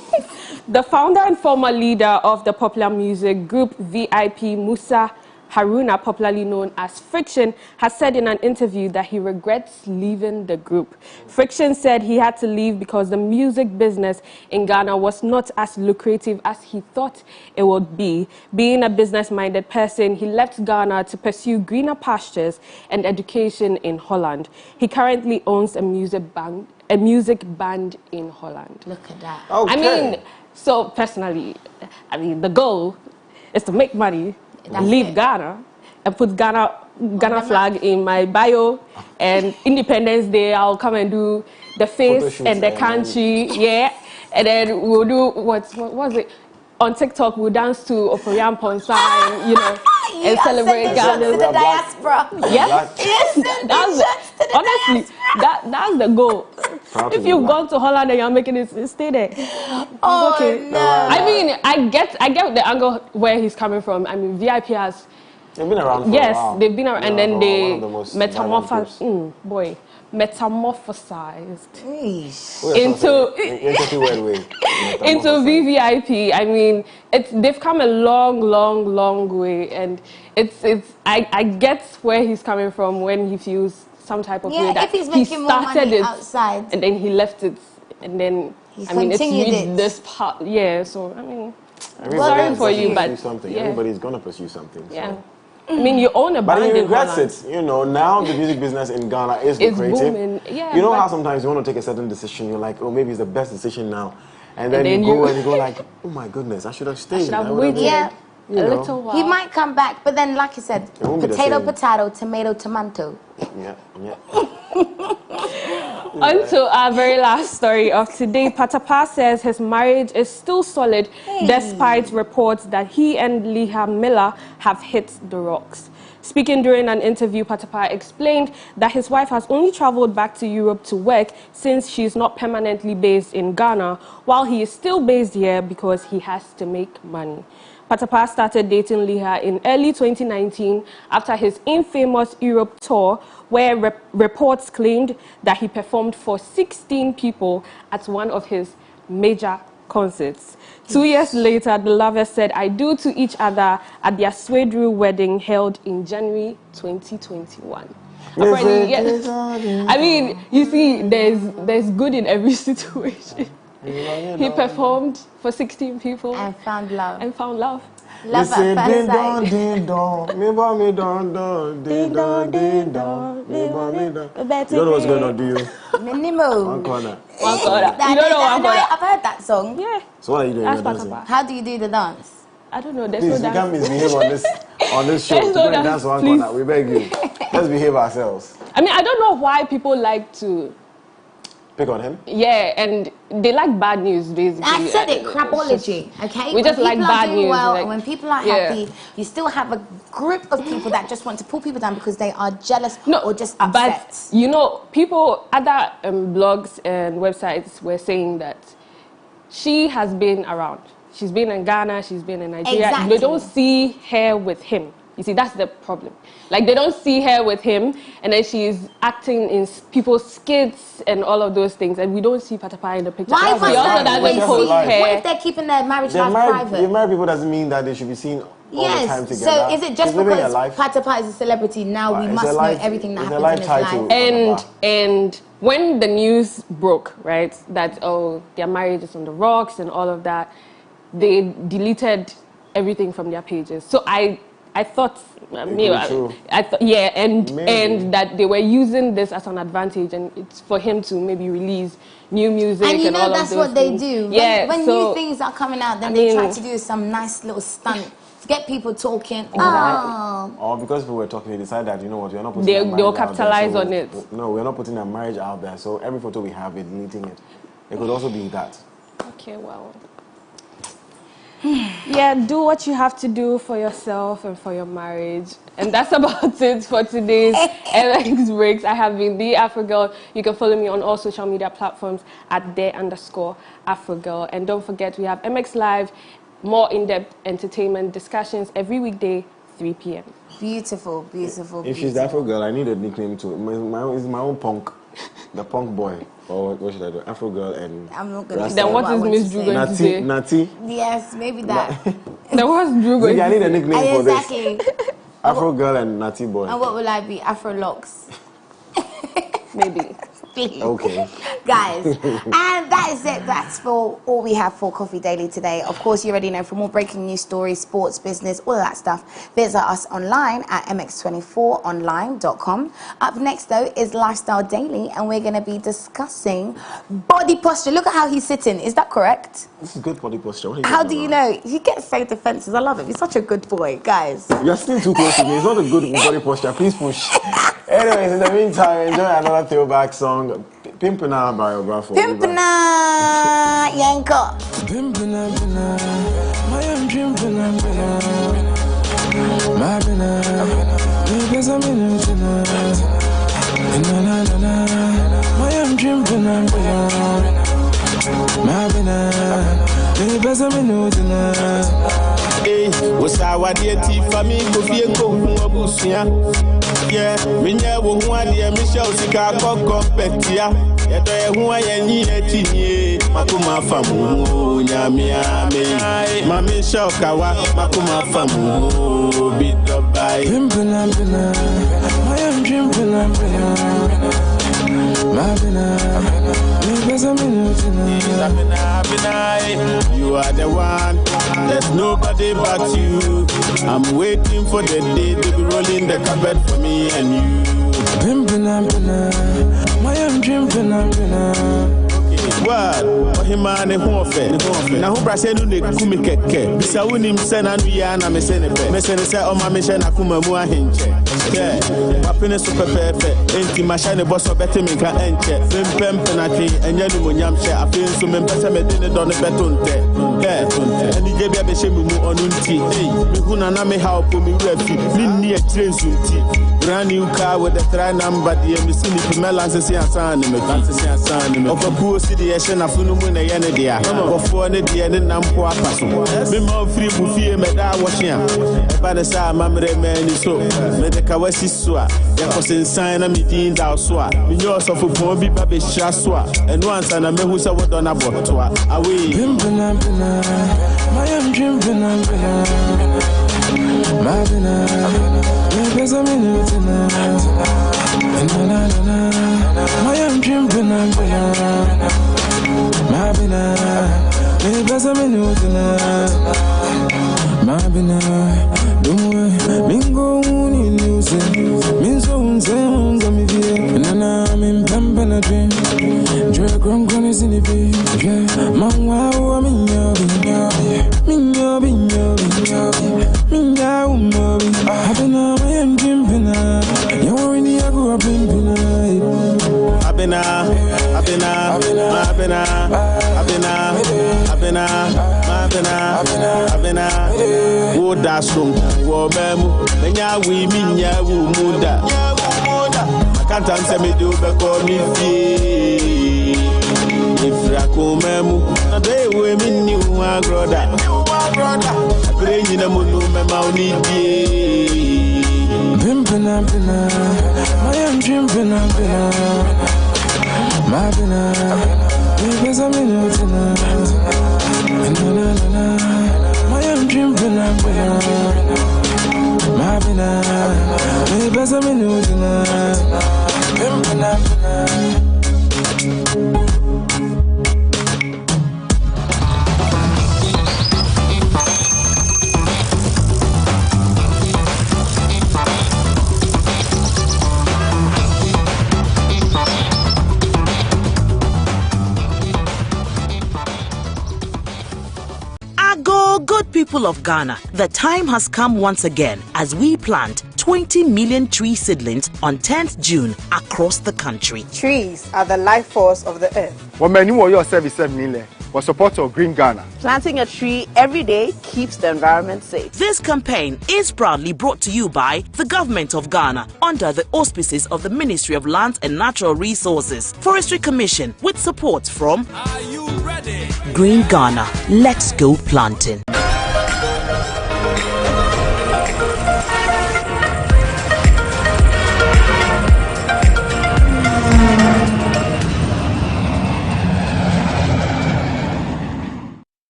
The founder and former leader of the popular music group VIP, Musa Haruna, popularly known as Friction, has said in an interview that he regrets leaving the group. Friction said he had to leave because the music business in Ghana was not as lucrative as he thought it would be. Being a business-minded person, he left Ghana to pursue greener pastures and education in Holland. He currently owns a music band in Holland. Look at that. Okay. I mean, so personally, the goal is to make money, leave Ghana, and put Ghana flag in my bio, and Independence Day I'll come and do the face and the country, and then we'll do what was it? On TikTok we'll dance to Oporian Ponsa and celebrate Ghana. To the diaspora. Yes, honestly, that's the goal. If you've gone to Holland and you're making it, stay there. Oh, okay. No. I mean, I get the angle where he's coming from. I mean, VIP has. They've been around for a while. They've been around, and then they metamorphosized into VVIP. I mean, they've come a long way, and I get where he's coming from when he feels some type of way that if he's making more money outside, and then he left it, and then he's it's continued this part. Yeah, so I mean, sorry for you, but everybody's gonna pursue something. So. Yeah. I mean, you own a But band he in regrets Holland. it. You know, now the music business in Ghana is It's lucrative. booming. Yeah, you know but- how sometimes you want to take a certain decision, you're like, oh, maybe it's the best decision now. And then, then you go you- and you go like, oh my goodness, I should have stayed. Should have I would have waited Yeah. a you know. little while. He might come back, but then, like you said, It won't be the potato, same. potato, tomato, tomato. Yeah, yeah. On to our very last story of today. Patapaa says his marriage is still solid despite reports that he and Leah Miller have hit the rocks. Speaking during an interview, Patapaa explained that his wife has only traveled back to Europe to work since she's not permanently based in Ghana, while he is still based here because he has to make money. Patapaa started dating Leah in early 2019 after his infamous Europe tour, where reports claimed that he performed for 16 people at one of his major concerts. 2 years later, the lovers said "I do" to each other at their Swedru wedding held in January 2021. Apparently, yes. I mean, you see, there's good in every situation. He performed for 16 people And found love. and found love. Love say at ding first dong, sight. ding dong, me ba me dong dong, ding dong, ding dong, me ba me dong. You don't know what's going on, do you? Minimal. One corner. One corner. That- You don't know one no, corner. I've heard that song. Yeah, So what are you doing? that's You're dancing? Patapaa. How do you do the dance? I don't know. There's Please, no we can't dance. misbehave on this show. There's To no go and dance, dance one please. corner, we beg you. Let's behave ourselves. I mean, I don't know why people like to, Pick on him. yeah, and they like bad news, basically. I said it, It's crapology, okay? we just when like people bad are doing news, well, like- and when people are yeah. happy, you still have a group of people that just want to pull people down because they are jealous No, or just upset. but you know, people, other blogs and websites were saying that she has been around. She's been in Ghana, she's been in Nigeria. Exactly. They don't see her with him. You see, that's the problem. Like, they don't see her with him, and then she's acting in people's skits and all of those things, and we don't see Patapaa in the picture. Why That's was He also that? doesn't Wait, Just post like- what her. if they're keeping their marriage They're life married, private? married people doesn't mean that they should be seen all the time Yes, together. so is it just She's living a because life. Patapaa is a celebrity, now we It's must a know life- everything that it's a happens life in his title. life? And when the news broke, right, that their marriage is on the rocks and all of that, they deleted everything from their pages. So I thought, maybe, be true. I thought, yeah, and Maybe. that they were using this as an advantage, and it's for him to maybe release new music And you know all that's of those what they things. do. Yeah, When so new things are coming out, then I they try mean- to do some nice little stunt to get people talking. Exactly. Oh, Or because people were talking, they decided that, you know what, we're not putting They- our marriage they'll out there, capitalize so on it. No, we're not putting our marriage out there. So every photo we have, we're deleting it. It could also be that. okay, well. Yeah, do what you have to do for yourself and for your marriage. And that's about it for today's MX Breaks. I have been the Afro Girl. You can follow me on all social media platforms at @there_Afro Girl. And don't forget, we have MX Live, more in-depth entertainment discussions every weekday, 3 p.m. beautiful, beautiful. If she's the Afro girl, I need a nickname too. It's my own punk. The punk boy. Or what should I do? Afro girl and... I'm not going to Rasta. say Then what I is want Miss to Drew say. going to say? Nati. Yes, maybe that. Then what's Drew going Ziggy, I to need a say? nickname for this. Exactly. Afro girl and Nati boy. And what will I be? Afro locks. Maybe. Please. Okay. Guys, and that is it. That's for all we have for Coffee Daily today. Of course, you already know, for more breaking news stories, sports, business, all of that stuff, visit us online at mx24online.com. Up next, though, is Lifestyle Daily, and we're going to be discussing body posture. Look at how he's sitting. Is that correct? This is good body posture. What are How talking do you about? know? He gets so defensive. I love it. He's such a good boy, guys. You're sitting too close to me. It's not a good body posture. Please push. Anyways, in the meantime, enjoy another throwback song, Pimpina by Marfo. Pimpina Yanko. Pimpina, pina, my own dream, pina, pina, my pina, because I'm in it, na na na na, my own dream, pina, pina, my pina, because I'm in it, Hey, was our dear tea for me? Could be a cook, yeah, Minya won't want the Michelle Chicago Competia. Yet I who I need a tinny, Makuma Famu, Yamiame, Mammy Shokawa, Makuma Famu, beat up by pimpina, pina, my own dream, pina, pina, my pina, because I'm in it, You are the one. There's nobody but you. I'm waiting for the day to be rolling the carpet for me and you. My own dream, What? Ohimane hofe. Na ho brase no ne kumi keke. Bisa wonim se na no ya na me se ne pe. Me se ne se o ma me hye na kuma mu ahenche. Yeah. Papine so pepepe. Enti ma hye ne boso bete me ka enche. Pempem penatwe enya no monyam hye. Afen so me mpese me de ne do ne betonte. Yeah. Ani je bia be hye mu onu nti. Hey, me hu na me help me refi. Ni ni e tire nsunti. Brand new car with the 3 number. The me see me melance se asan ne me fi. Okapu si de hye na funu mu na ye ne dia. Bofo ne de ne nampo apaso. Me ma free bu fie me da wo hye a. E ba ne sa mamre mani so. Me de ka wasi so a. Ya ko sensan na me din da so a. Me nyo so fo pon bi ba be hya so a. Eno ansa na me hu se wo do na boto a. Away. My own dream, my bina, there's a minute tonight. My own dream, my bina, there's a minute tonight. My bina, don't worry, mingo in music, means on sound, I'm in Pampana dream. Drag on is in the beat, man, wow, I'm in your I've been a man dreaming. You're in the ago, I've been oh, that's from Womemu. Then ya we mean ya muda. I can't answer me do because me if I come memu, a day we mean you are brother. I pray you no me mauni. Pimpin' my own dream, my bina, because I'm in it tonight. My own dream, my bina, because I'm in it tonight. Good people of Ghana, the time has come once again as we plant 20 million tree seedlings on 10th June across the country. Trees are the life force of the earth. For support of Green Ghana. Planting a tree every day keeps the environment safe. This campaign is proudly brought to you by the Government of Ghana under the auspices of the Ministry of Lands and Natural Resources, Forestry Commission with support from Are you ready? Green Ghana. Let's go planting.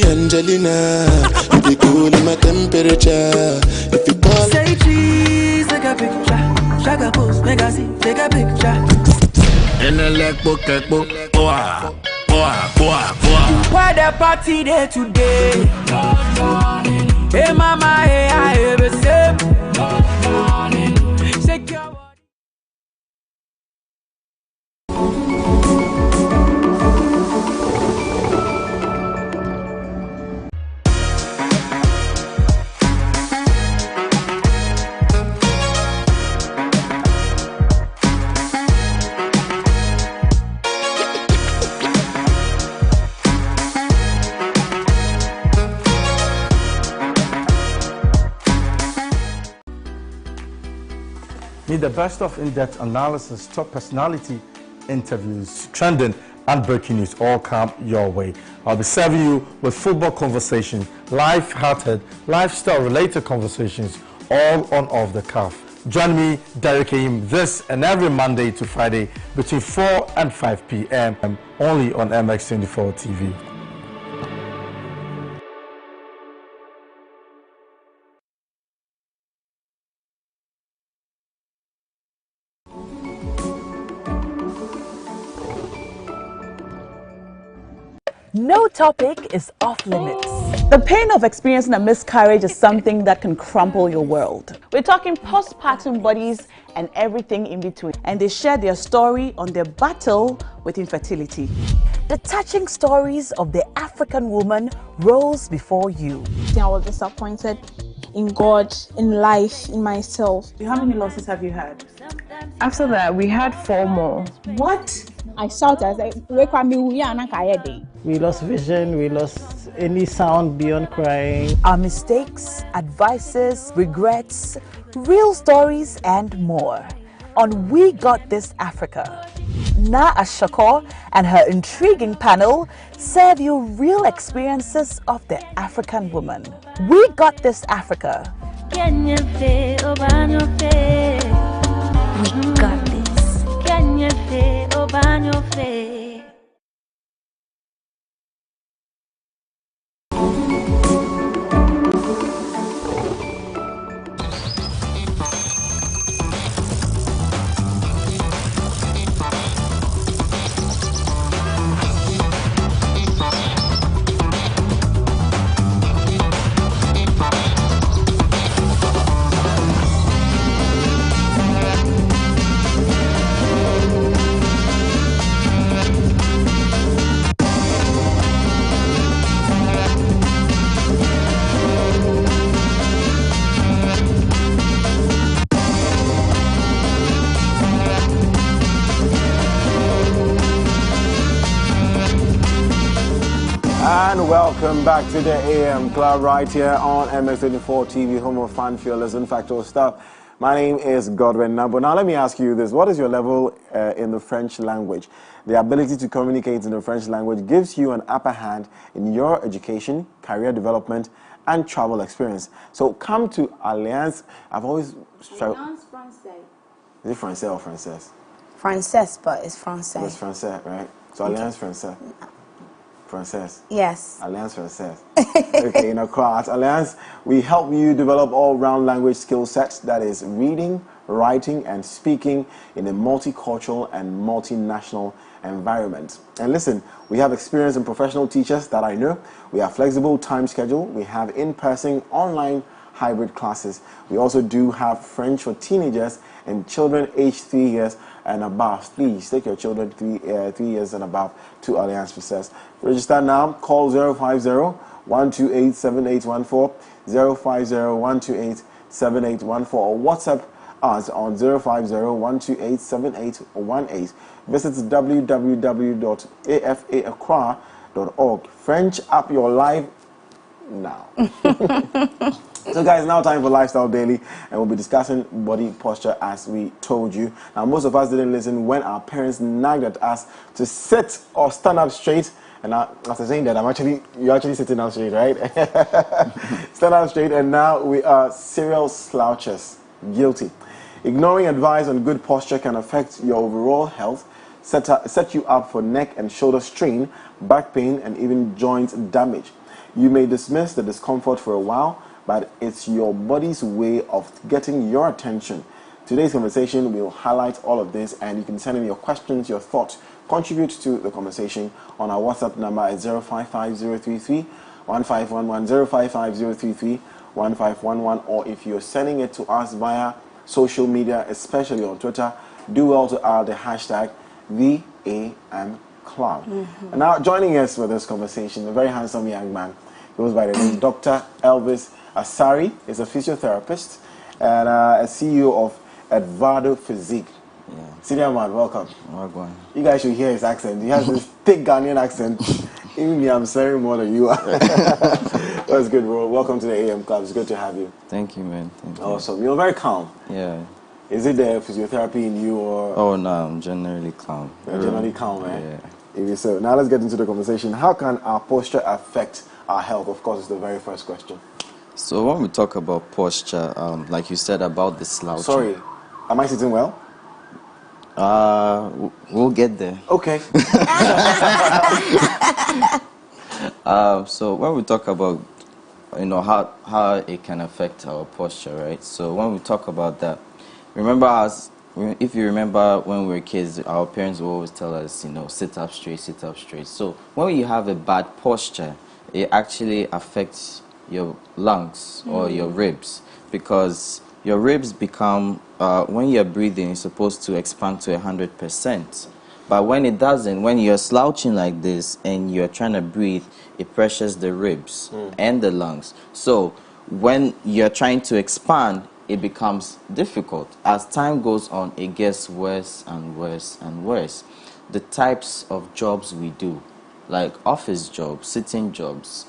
Angelina, you be cool in my temperature. If you call, say cheese, take a picture. Shaka post, magazine, take a picture. and I like book. Why the party there today? Hey mama, hey I have a same. Shake your body. Meet the best of in-depth analysis, top personality interviews, trending and breaking news all come your way. I'll be serving you with football conversation, life-hearted, lifestyle-related conversations, all on Off the Cuff. Join me, Derek Aim, this and every Monday to Friday between 4 and 5 p.m. only on MX24 TV. No topic is off limits. The pain of experiencing a miscarriage is something that can crumple your world. We're talking postpartum bodies and everything in between. And they share their story on their battle with infertility. The touching stories of the African woman rose before you. I was disappointed in God, in life, in myself. How many losses have you had? After that, we had 4 more. What? I shouted, I said, we lost vision, we lost any sound beyond crying. Our mistakes, advices, regrets, real stories, and more on We Got This Africa. Na Ashakor and her intriguing panel serve you real experiences of the African woman. We Got This Africa. We got this. And welcome back to the AM Club right here on MX24 TV, home of fan fearless and factual stuff. My name is Godwin Nabo. Now let me ask you this. What is your level in the French language? The ability to communicate in the French language gives you an upper hand in your education, career development, and travel experience. So come to Alliance. I've always... Alliance Français. Is it Français or Française? Français, but it's Français. It's Français, right? So Alliance Français. Française. Yes. Alliance Française. Okay, in Accra at Alliance, we help you develop all-round language skill sets, that is reading, writing, and speaking in a multicultural and multinational environment. And listen, we have experienced and professional teachers that I know. We have flexible time schedule. We have in-person, online, hybrid classes. We also do have French for teenagers and children aged 3 years and above. Please take your children 3 years and above to Alliance Française. Register now. Call 050-128-7814, 050-128-7814, or WhatsApp us on 050-128-7818. Visit www.afaccra.org. French up your life now. So guys, now time for Lifestyle Daily, and we'll be discussing body posture as we told you. Now most of us didn't listen when our parents nagged at us to sit or stand up straight, and now, after saying that, you're actually sitting up straight, right? Stand up straight, and now we are serial slouchers. Guilty. Ignoring advice on good posture can affect your overall health, set you up for neck and shoulder strain, back pain, and even joint damage. You may dismiss the discomfort for a while, but it's your body's way of getting your attention. Today's conversation will highlight all of this, and you can send in your questions, your thoughts, contribute to the conversation on our WhatsApp number at 055-033-1511, 055-033-1511, or if you're sending it to us via social media, especially on Twitter, do well to add the hashtag VAM Club. And now joining us for this conversation, a very handsome young man. He goes by the name Dr. Elvis Asari. Is a physiotherapist and a CEO of Edvardo Physique. Senior man, welcome. You guys should hear his accent. He has this thick Ghanaian accent. Even me, I'm sorry more than you are. That's good, bro. Welcome to the AM Club. It's good to have you. Thank you, man. Thank you. Awesome. You're very calm. Yeah. Is it the physiotherapy in you, or? Oh no, I'm generally calm. You're generally calm, man. Yeah. If you so, now let's get into the conversation. How can our posture affect our health? Of course, it's the very first question. So when we talk about posture, like you said about the slouching. Sorry, am I sitting well? We'll get there. Okay. So when we talk about, how it can affect our posture, right? So when we talk about that, if you remember when we were kids, our parents would always tell us, sit up straight, sit up straight. So when you have a bad posture, it actually affects your lungs or your ribs, because your ribs become, when you're breathing, it's supposed to expand to 100%. But when it doesn't, when you're slouching like this and you're trying to breathe, it pressures the ribs and the lungs. So when you're trying to expand, it becomes difficult. As time goes on, it gets worse and worse and worse. The types of jobs we do, like office jobs, sitting jobs,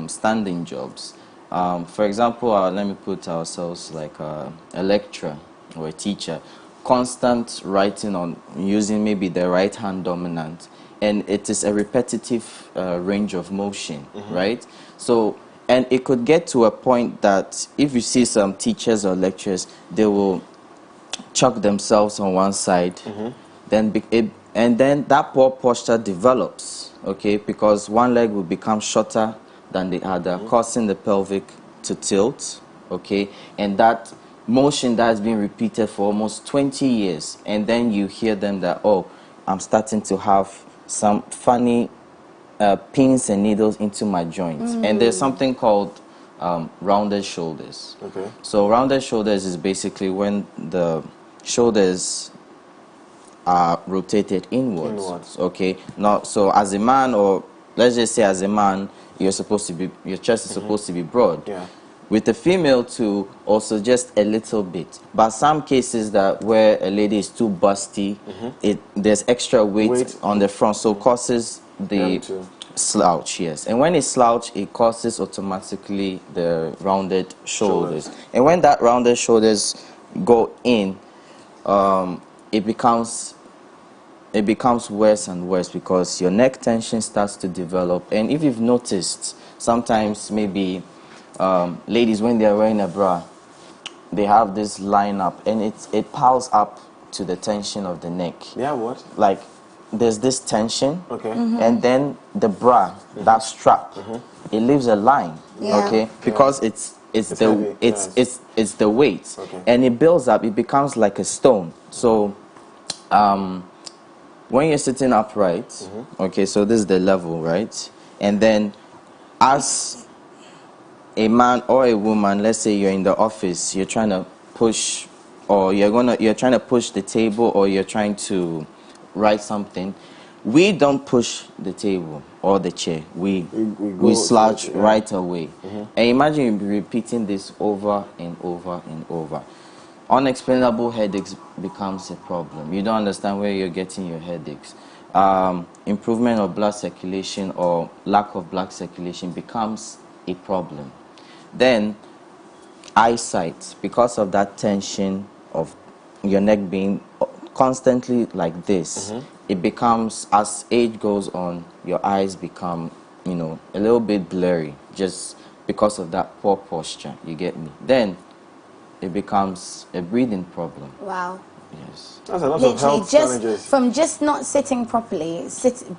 standing jobs. For example, let me put ourselves like a lecturer or a teacher. Constant writing on using maybe the right hand dominant, and it is a repetitive range of motion, right? So, and it could get to a point that if you see some teachers or lecturers, they will chuck themselves on one side, and then that poor posture develops, okay, because one leg will become shorter than the other, causing the pelvic to tilt, okay, and that motion that has been repeated for almost 20 years, and then you hear them that, oh, I'm starting to have some funny pins and needles into my joints. And there's something called rounded shoulders. Okay. So rounded shoulders is basically when the shoulders are rotated inwards. Okay. Not so as a man, or let's just say as a man, your chest is supposed to be broad. Yeah. With a female too, also just a little bit. But some cases that where a lady is too busty, there's extra weight on the front, so causes the slouch, yes. And when it slouch, it causes automatically the rounded shoulders. And when that rounded shoulders go in, it becomes worse and worse, because your neck tension starts to develop. And if you've noticed, sometimes maybe ladies, when they're wearing a bra, they have this line up, and it piles up to the tension of the neck. Yeah, what? Like there's this tension, okay, and then the bra, that strap, it leaves a line, okay, because it's the weight, and it builds up. It becomes like a stone. So when you're sitting upright, okay, so this is the level, right, and then as a man or a woman, let's say you're in the office, you're trying to push, or you're trying to push the table, or you're trying to write something. We don't push the table or the chair. We slouch right away. And imagine you repeating this over and over and over. Unexplainable headaches becomes a problem. You don't understand where you're getting your headaches. Improvement of blood circulation or lack of blood circulation becomes a problem. Then eyesight, because of that tension of your neck being constantly like this, it becomes, as age goes on, your eyes become, a little bit blurry, just because of that poor posture. You get me? Then it becomes a breathing problem. Wow. Yes. That's a lot of health challenges. From just not sitting properly,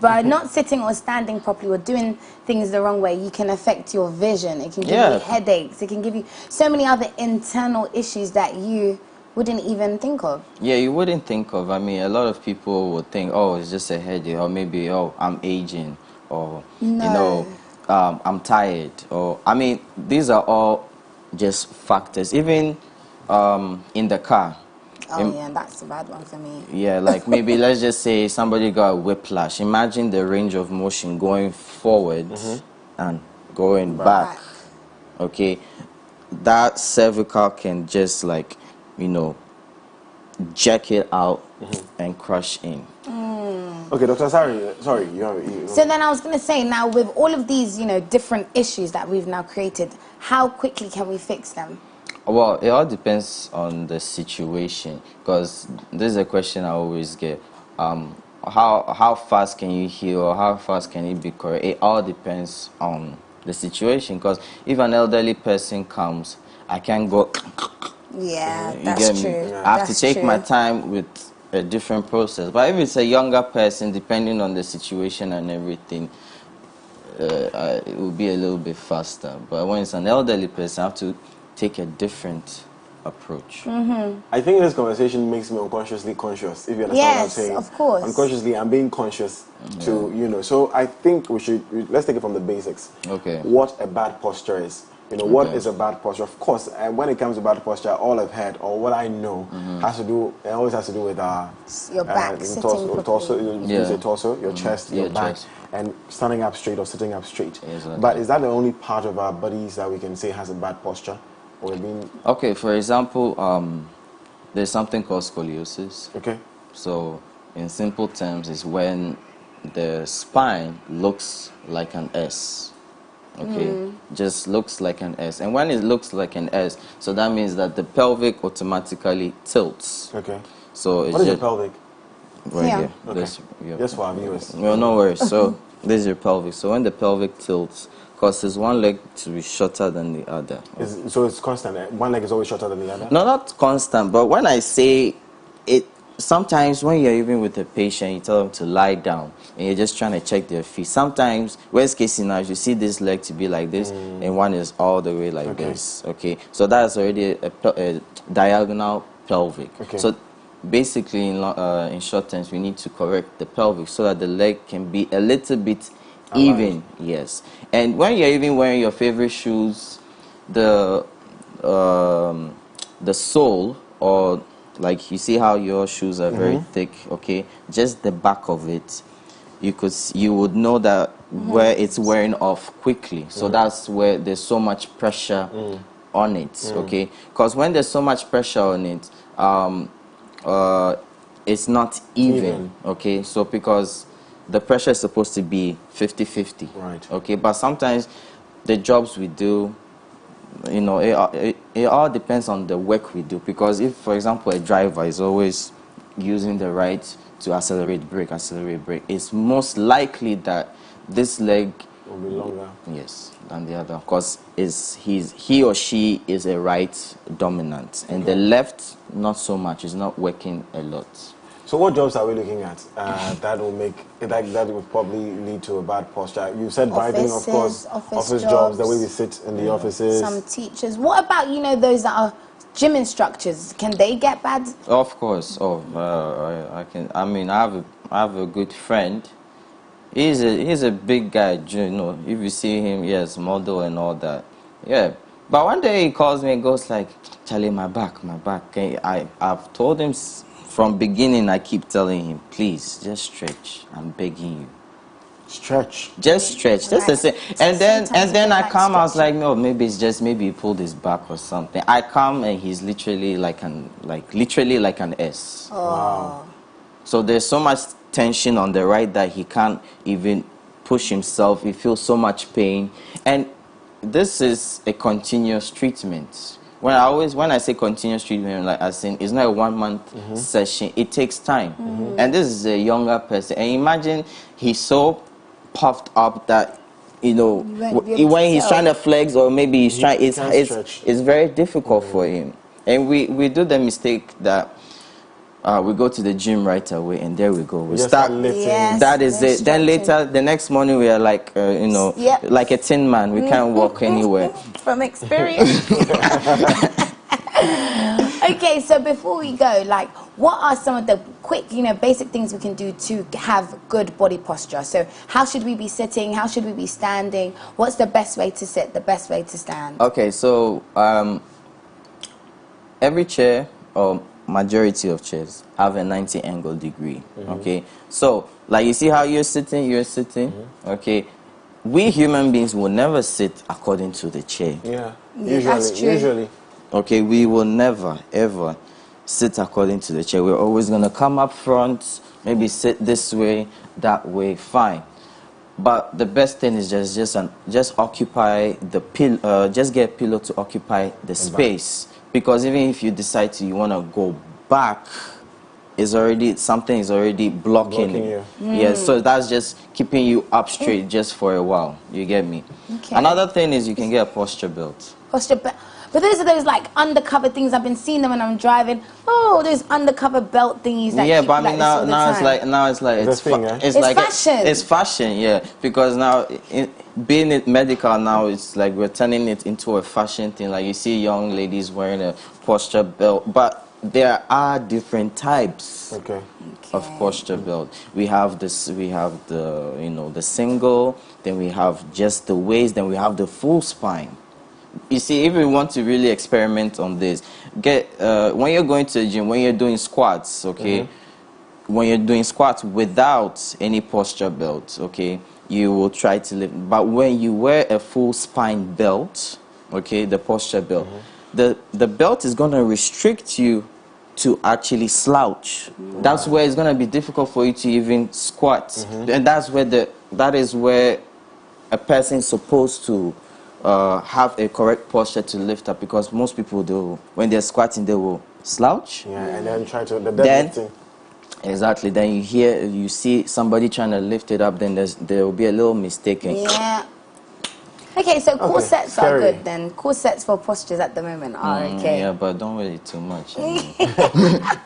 by not sitting or standing properly or doing things the wrong way, you can affect your vision. It can give you headaches. It can give you so many other internal issues that you wouldn't even think of. Yeah, you wouldn't think of. I mean, a lot of people would think, oh, it's just a headache, or maybe, oh, I'm aging, or, I'm tired. Or, I mean, these are all just factors. Even in the car. Oh, yeah, that's a bad one for me. Yeah, like maybe let's just say somebody got a whiplash. Imagine the range of motion going forward and going back. Okay, that cervical can just like, jerk it out and crush in. Okay, Dr. Sorry, So then I was going to say, now with all of these, different issues that we've now created, how quickly can we fix them? Well, it all depends on the situation, because this is a question I always get. How fast can you heal, or how fast can it be correct? It all depends on the situation. Because if an elderly person comes, I can't go. Yeah, You that's get me? true. I have to take my true. time with a different process. But if it's a younger person, depending on the situation and everything, it will be a little bit faster. But when it's an elderly person, I have to take a different approach. I think this conversation makes me unconsciously conscious, if you understand what I'm saying. Yes, of course. Unconsciously, I'm being conscious to, you know. So I think let's take it from the basics. Okay. What a bad posture is. You know, what is a bad posture? Of course, and when it comes to bad posture, all I've heard or what I know has to do, it always has to do with your back, sitting torso, your Mm-hmm. chest, your back, and standing up straight or sitting up straight. Exactly. But is that the only part of our bodies that we can say has a bad posture? Or being... Okay, for example, there's something called scoliosis. Okay. So, in simple terms, is when the spine looks like an S. Okay, just looks like an S. And when it looks like an S, so that means that the pelvic automatically tilts. Okay. So what is the pelvic? Right here. Okay. Just for our viewers. Well, no worries. So this is your pelvic. So when the pelvic tilts, causes one leg to be shorter than the other. So it's constant. One leg is always shorter than the other? No, not constant. But when I say it, sometimes when you're even with a patient, you tell them to lie down and you're just trying to check their feet. Sometimes, worst case scenario, you see this leg to be like this and one is all the way like this. Okay, so that's already a diagonal pelvic. Okay. So basically, in short terms, we need to correct the pelvic so that the leg can be a little bit even. Yes. And when you're even wearing your favorite shoes, the sole, or like you see how your shoes are very thick, okay, just the back of it, you would know that where it's wearing off quickly. So that's where there's so much pressure on it, okay? Because when there's so much pressure on it, it's not even, okay? So because the pressure is supposed to be 50-50, right? Okay, but sometimes the jobs we do, you know, it all depends on the work we do. Because if, for example, a driver is always using the right to accelerate, brake, it's most likely that this leg will be longer. Yes, than the other, because he or she is a right dominant, and the left not so much. Is not working a lot. So what jobs are we looking at that will probably lead to a bad posture? You said driving, of course, office jobs, the way we sit in the offices. Some teachers. What about, you know, those that are gym instructors? Can they get bad? Of course. I have a good friend. He's a big guy, you know. If you see him, yes, model and all that. Yeah. But one day he calls me and goes like, "Charlie, my back. I've told him from beginning, I keep telling him, please, just stretch. I'm begging you. Stretch. Just stretch. Just to say. And then I come, I was like, no, maybe he pulled his back or something. I come and he's literally like an S. Oh. Wow. So there's so much tension on the right that he can't even push himself. He feels so much pain. And this is a continuous treatment. When I say continuous treatment, like I said, it's not a 1 month session. It takes time. And this is a younger person. And imagine he's so puffed up that, you know, when he's trying to flex or maybe he's trying, it's very difficult for him. And we do the mistake that we go to the gym right away, and there we go. We start lifting. Yes, that is it. Then later, the next morning, we are like, you know, like a tin man. We can't walk anywhere. From experience. Okay, so before we go, like, what are some of the quick, you know, basic things we can do to have good body posture? So how should we be sitting? How should we be standing? What's the best way to sit, the best way to stand? Okay, so every chair, or majority of chairs, have a 90 angle degree. Okay, so like you see how you're sitting, okay. We human beings will never sit according to the chair. Yeah, usually. Okay, we will never ever sit according to the chair. We're always gonna come up front, maybe sit this way, that way, fine. But the best thing is just occupy the pillow. Just get a pillow to occupy the space. Because even if you decide you want to go back, something is already blocking it. Yeah, so that's just keeping you up straight just for a while. You get me? Okay. Another thing is you can get a posture belt. Posture belt. But those are those like undercover things. I've been seeing them when I'm driving. Oh, those undercover belt thingies. That Yeah, keep but I mean like now it's like it's fashion. It's fashion, yeah. Because now being it medical now, it's like we're turning it into a fashion thing. Like you see young ladies wearing a posture belt, but there are different types of posture belt. We have the the single, then we have just the waist, then we have the full spine. You see, if you want to really experiment on this, when you're going to the gym, when you're doing squats, okay, when you're doing squats without any posture belt, okay, you will try to lift. But when you wear a full spine belt, okay, the posture belt, the belt is going to restrict you to actually slouch. That's where it's going to be difficult for you to even squat. And that is where a person is supposed to have a correct posture to lift up, because most people do, when they're squatting, they will slouch. Yeah, and then try to deadlifting. Exactly. Then you see somebody trying to lift it up. Then there will be a little mistake. Yeah. Okay, so corsets are good then. Corsets for postures at the moment are okay. Yeah, but don't wear it too much.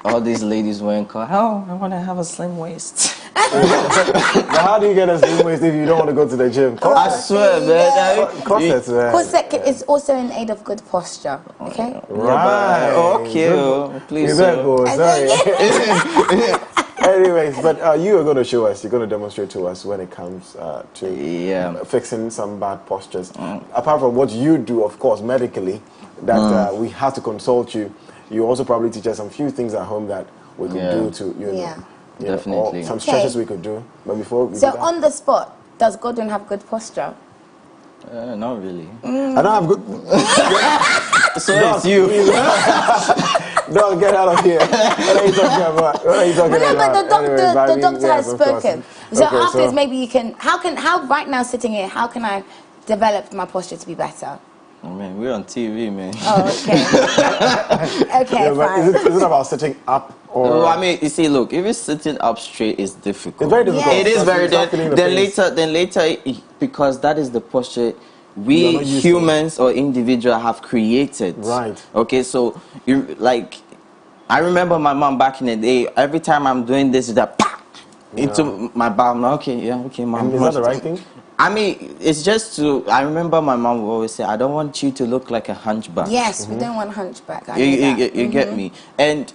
All these ladies wearing I want to have a slim waist. But how do you get a slim waist if you don't want to go to the gym? I swear, man. Corsets, man. Corset is also in aid of good posture. Okay. Right. Okay. Please. Sorry. Anyways, but you are going to show us, you're going to demonstrate to us when it comes to fixing some bad postures. Apart from what you do, of course, medically, that we have to consult you, you also probably teach us some few things at home that we could do to, you know, definitely. Some stretches we could do. But before we do that, on the spot, does Godwin have good posture? Not really. I don't have good... So it's you. Don't get out of here. What are you talking about? What are you talking about? But the doctor has spoken. So Okay, afterwards, maybe you can... How right now sitting here, how can I develop my posture to be better? Oh man, we're on TV, man. Oh, okay. Okay, fine. Is it about sitting up or... Well, I mean, you see, look, if it's sitting up straight, it's difficult. It's very difficult. It is very difficult. Then later, because that is the posture we humans or individual have created. Right. Okay, so I remember my mom back in the day. Every time I'm doing this, into my bum. Okay, mom. And is that the right thing? I mean, it's just I remember my mom would always say, I don't want you to look like a hunchback. Yes, we don't want hunchback. You get me? And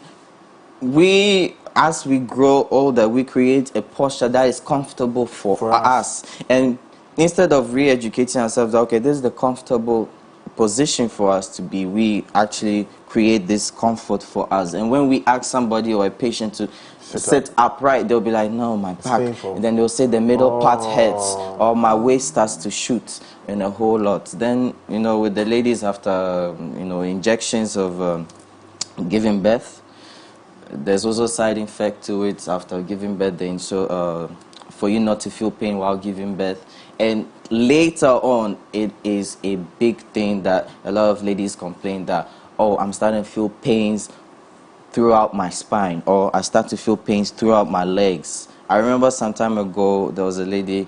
as we grow older, we create a posture that is comfortable for us. And instead of re-educating ourselves, okay, this is the comfortable position for us to be, we actually create this comfort for us. And when we ask somebody or a patient to sit upright, they'll be like, no, my back. And then they'll say the middle part hurts, or my waist starts to shoot, and a whole lot. Then, with the ladies after, injections of giving birth, there's also a side effect to it after giving birth, for you not to feel pain while giving birth. And later on, it is a big thing that a lot of ladies complain that, oh, I'm starting to feel pains throughout my spine, or I start to feel pains throughout my legs. I remember some time ago, there was a lady,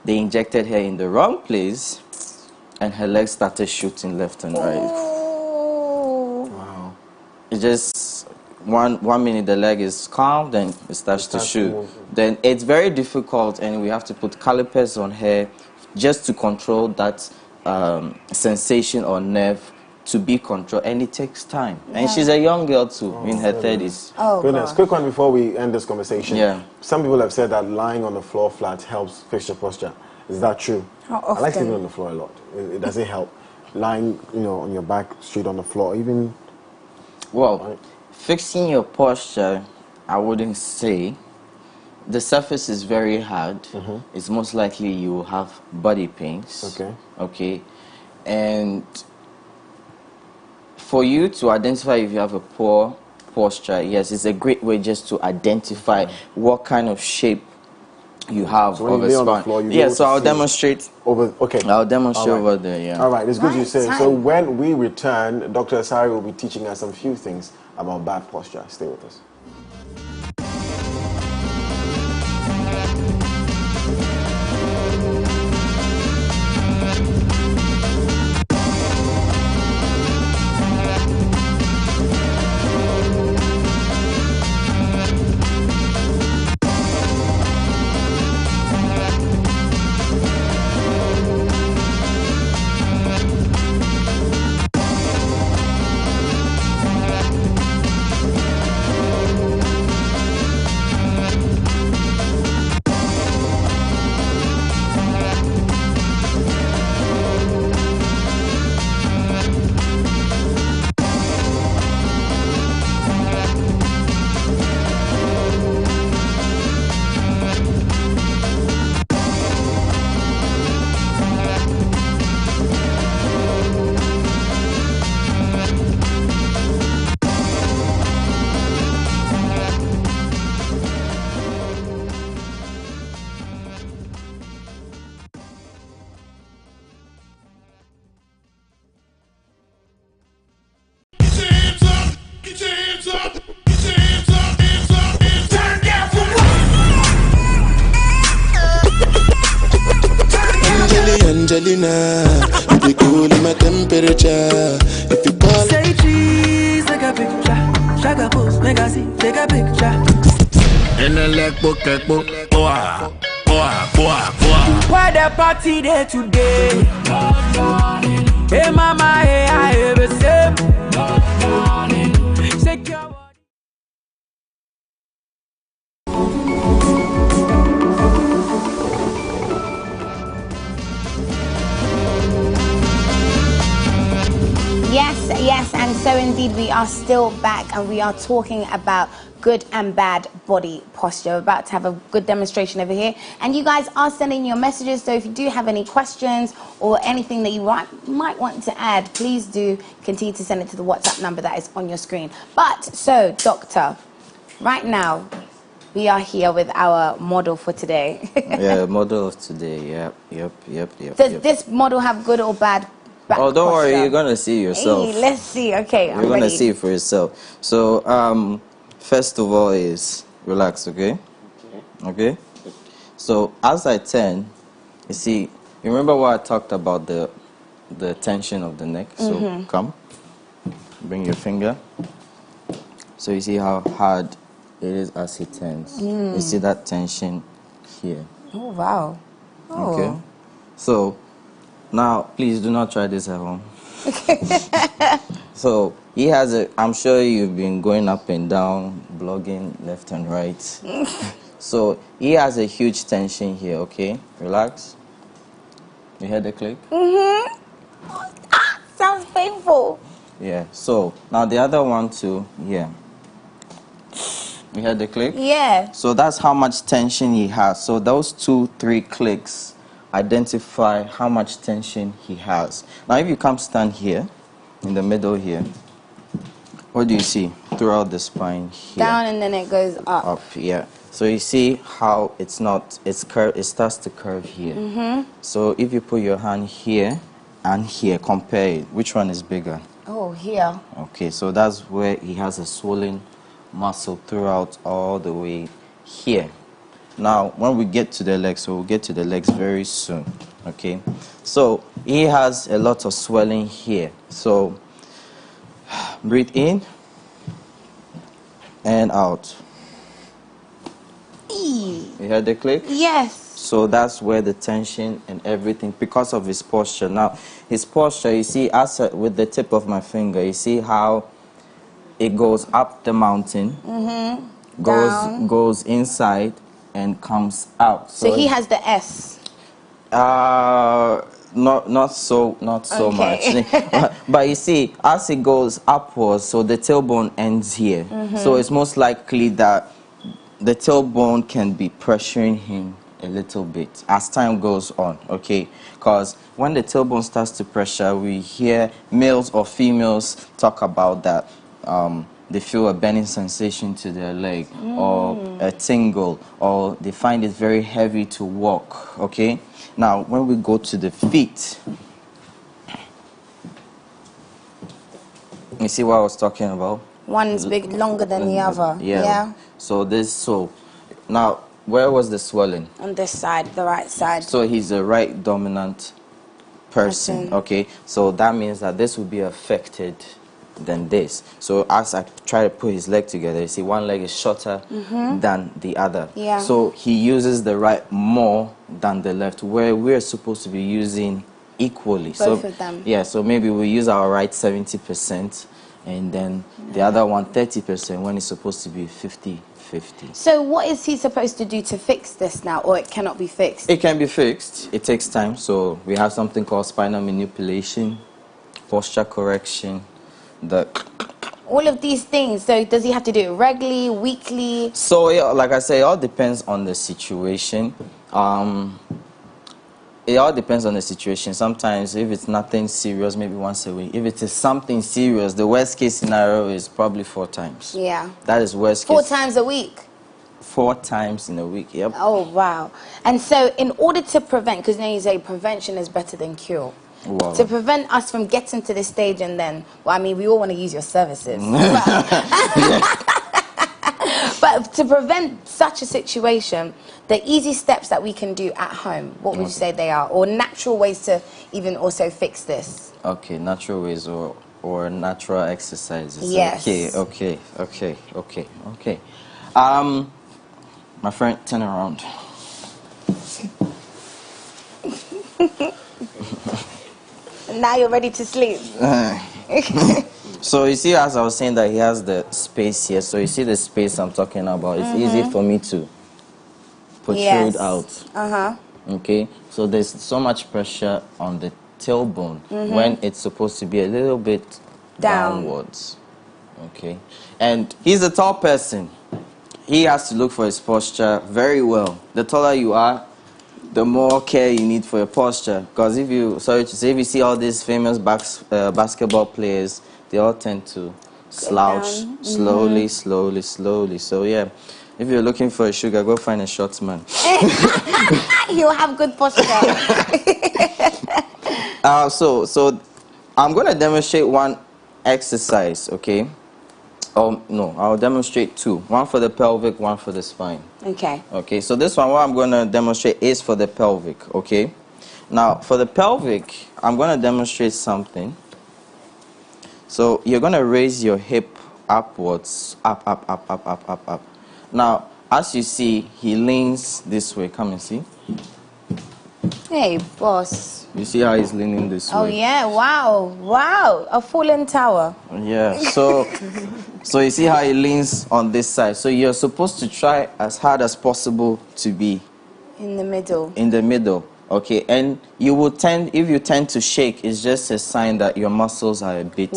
they injected her in the wrong place, and her legs started shooting left and right. Wow. It just, one minute the leg is calm, then it starts to shoot. Then it's very difficult, and we have to put calipers on her just to control that sensation or nerve to be controlled, and it takes time. And she's a young girl too, in her 30s. Oh, goodness. Quick one before we end this conversation. Yeah. Some people have said that lying on the floor flat helps fix your posture. Is that true? How often? I like sleeping on the floor a lot. It doesn't help. Lying, on your back, straight on the floor, even... Well, fixing your posture, I wouldn't say. The surface is very hard. It's most likely you will have body pains. Okay. And for you to identify if you have a poor posture, yes, it's a great way just to identify what kind of shape you have of a spine. So I'll demonstrate. I'll demonstrate over there, yeah. All right, it's good you say. So when we return, Dr. Asari will be teaching us some few things about bad posture. Stay with us. Angelina, you be cool in my temperature. If you call, say cheese, take a picture. Shaka post, make a see, take a picture. in a leg book, boah. Why the party there today? Hey mama, hey I ever say. Secure. Yes, and so indeed we are still back and we are talking about good and bad body posture. We're about to have a good demonstration over here and you guys are sending your messages, so if you do have any questions or anything that you might want to add, please do continue to send it to the WhatsApp number that is on your screen. But so doctor, right now we are here with our model for today. Yeah, model of today. Yep. Does this model have good or bad back Oh, don't worry, posture? you're gonna see yourself. Hey, let's see. Okay, You're gonna ready. see it for yourself. So, first of all is relax, okay? Okay? So, as I turn, you see, you remember what I talked about the tension of the neck? So, come, bring your finger. So, you see how hard it is as he turns. You see that tension here. Oh, wow. Oh. Okay? So, now, please do not try this at home. So, he has I'm sure you've been going up and down, blogging left and right. So, he has a huge tension here, okay? Relax. You heard the click? Sounds painful. Yeah. So, now the other one too, yeah. You heard the click? Yeah. So, that's how much tension he has. So, those 2-3 clicks identify how much tension he has. Now, if you come stand here, in the middle here, what do you see throughout the spine here? Down and then it goes up. Up, yeah. So you see how it's curved, it starts to curve here. So if you put your hand here and here, compare it, which one is bigger? Oh, here. Okay, so that's where he has a swollen muscle throughout all the way here. Now, when we get to the legs, so we'll get to the legs very soon, okay? So, he has a lot of swelling here. So, breathe in and out. You heard the click? Yes. So, that's where the tension and everything, because of his posture. Now, his posture, you see, with the tip of my finger, you see how it goes up the mountain, goes inside, and comes out. So he has the S. Not so Okay. much. But you see, as it goes upwards, so the tailbone ends here. So it's most likely that the tailbone can be pressuring him a little bit as time goes on, okay? Because when the tailbone starts to pressure, we hear males or females talk about that. They feel a burning sensation to their leg or a tingle, or they find it very heavy to walk, okay? Now, when we go to the feet, you see what I was talking about? One's big, longer than the other. Yeah. So now, where was the swelling? On this side, the right side. So he's a right dominant person, okay? So that means that this will be affected than this. So as I try to put his leg together, you see one leg is shorter than the other. Yeah. So he uses the right more than the left, where we're supposed to be using equally. Both of them. Yeah, so maybe we use our right 70% and then the other one 30% when it's supposed to be 50-50. So what is he supposed to do to fix this now, or it cannot be fixed? It can be fixed. It takes time. So we have something called spinal manipulation, posture correction, all of these things. So does he have to do it regularly, weekly? So yeah, like I say, it all depends on the situation. It all depends on the situation. Sometimes if it's nothing serious, maybe once a week. If it is something serious, the worst case scenario is probably 4 times. Yeah. That is worst case. 4 times a week? 4 times in a week, yep. Oh, wow. And so in order to prevent, because now you say prevention is better than cure. Wow. To prevent us from getting to this stage but we all want to use your services. But to prevent such a situation, the easy steps that we can do at home, what would you say they are? Or natural ways to even also fix this? Okay, natural ways or natural exercises. Yes. Okay. My friend, turn around. Now you're ready to sleep. So you see, as I was saying, that he has the space here. So you see the space I'm talking about. It's easy for me to protrude out. Okay. So there's so much pressure on the tailbone when it's supposed to be a little bit downwards. Okay. And he's a tall person. He has to look for his posture very well. The taller you are, the more care you need for your posture. Because if you see all these famous basketball players, they all tend to slouch slowly. So yeah, if you're looking for a sugar, go find a short man. He'll have good posture. So I'm going to demonstrate one exercise, okay? Oh, no, I'll demonstrate two. One for the pelvic, one for the spine. Okay. Okay, so this one, what I'm going to demonstrate is for the pelvic, okay? Now, for the pelvic, I'm going to demonstrate something. So you're going to raise your hip upwards, up. Now, as you see, he leans this way. Come and see. Hey, boss. You see how he's leaning this way? Oh, yeah. Wow. A fallen tower. Yeah. So you see how he leans on this side. So you're supposed to try as hard as possible to be in the middle. In the middle. Okay. And you will if you tend to shake, it's just a sign that your muscles are a bit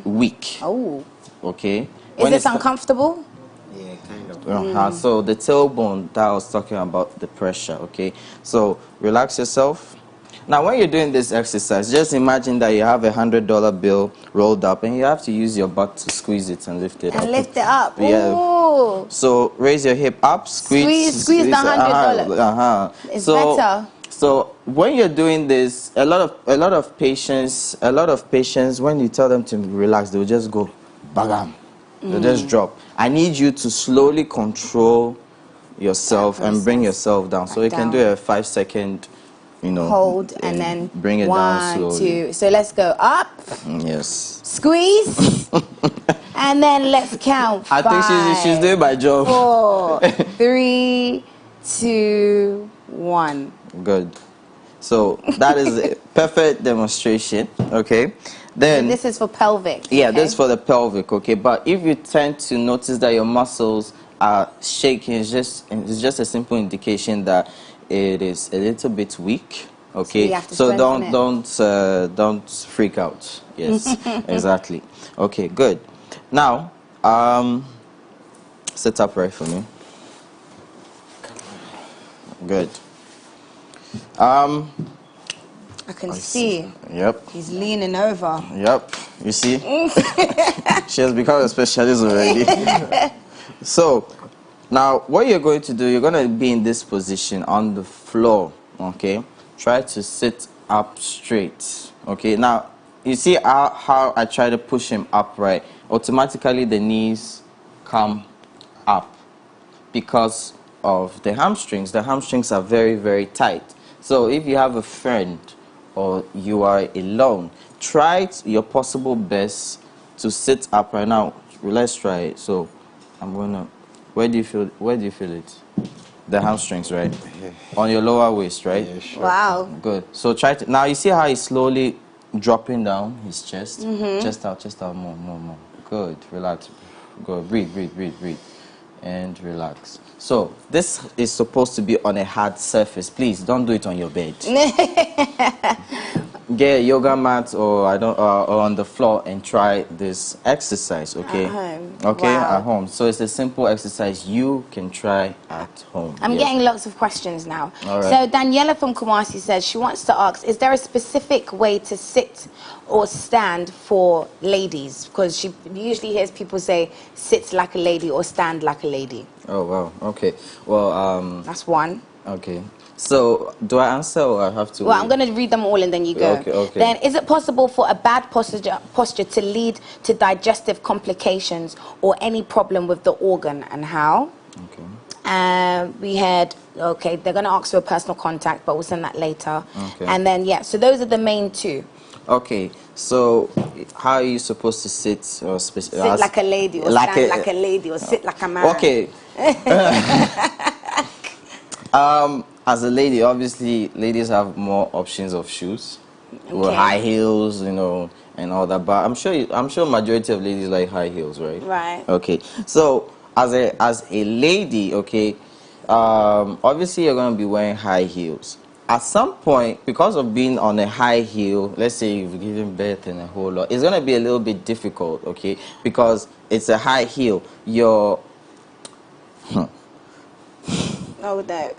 weak. Oh. Okay. Is this uncomfortable? Yeah, kind of. So the tailbone that I was talking about, the pressure, okay? So relax yourself. Now, when you're doing this exercise, just imagine that you have a $100 bill rolled up and you have to use your butt to squeeze it and lift it up. And lift it up. Yeah. Ooh. So raise your hip up, squeeze the $100. It's better. So when you're doing this, a lot of patients, when you tell them to relax, they'll just go, bagam. They'll just drop. I need you to slowly control yourself and bring yourself down. So you can do a 5-second, hold and then bring it down slowly. 1, 2. So let's go up. Yes. Squeeze. And then let's count. 5, I think she's doing my job. 4, 3, 2, 1. Good. So that is a perfect demonstration. Okay. Then and this is for pelvic. Yeah, this is for the pelvic. Okay. But if you tend to notice that your muscles are shaking, it's just a simple indication that it is a little bit weak. Okay. So don't freak out. Yes. Exactly. Okay. Good. Now, sit upright for me. Good. I can see. Yep. He's leaning over. Yep. You see? She has become a specialist already. So, now what you're going to do, you're going to be in this position on the floor. Okay? Try to sit up straight. Okay? Now, you see how I try to push him upright. Automatically, the knees come up because of the hamstrings. The hamstrings are very, very tight. So if you have a friend or you are alone, try your possible best to sit up right now. Let's try it. So I'm gonna. Where do you feel it? The hamstrings, right? Yeah. On your lower waist, right? Yeah, sure. Wow. Good. So try to. Now you see how he's slowly dropping down his chest. Chest out. More. Good. Relax. Good. Breathe. And relax. So this is supposed to be on a hard surface. Please don't do it on your bed. Get a yoga mat or on the floor and try this exercise. Okay. At home. Okay, wow. At home. So it's a simple exercise you can try at home. I'm getting lots of questions now. All right. So Daniela from Kumasi says she wants to ask: is there a specific way to sit or stand for ladies? Because she usually hears people say sit like a lady or stand like a lady. Oh wow. Okay. Well. That's one. Okay. So, do I answer or I have to? Well, I'm going to read them all and then you go. Okay. Then, is it possible for a bad posture to lead to digestive complications or any problem with the organ, and how? Okay. We had, okay, they're going to ask for a personal contact, but we'll send that later. Okay. And then, yeah, so those are the main two. Okay, so how are you supposed to sit or sit like a lady, or stand like a lady, or sit like a man. Okay. As a lady, obviously, ladies have more options of shoes, with high heels, you know, and all that. But I'm sure majority of ladies like high heels, right? Right. Okay. So as a lady, okay, obviously you're gonna be wearing high heels. At some point, because of being on a high heel, let's say you've given birth and a whole lot, it's gonna be a little bit difficult, okay? Because it's a high heel. Your Oh no.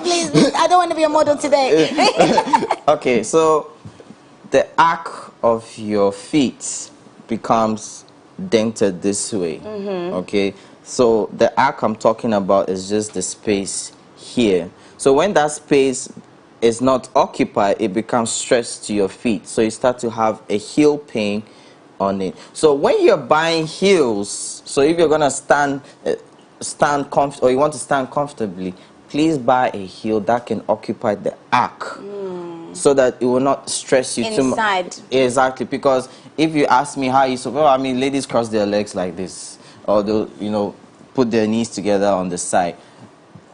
please, I don't want to be a model today. Okay, so the arc of your feet becomes dented this way. Okay, so the arc I'm talking about is just the space here. So when that space is not occupied, it becomes stretched to your feet. So you start to have a heel pain on it. So when you're buying heels, so if you're gonna stand or you want to stand comfortably, please buy a heel that can occupy the arc, so that it will not stress you too much. Inside. Exactly, because if you ask me how you I mean, ladies cross their legs like this, or they'll, you know, put their knees together on the side.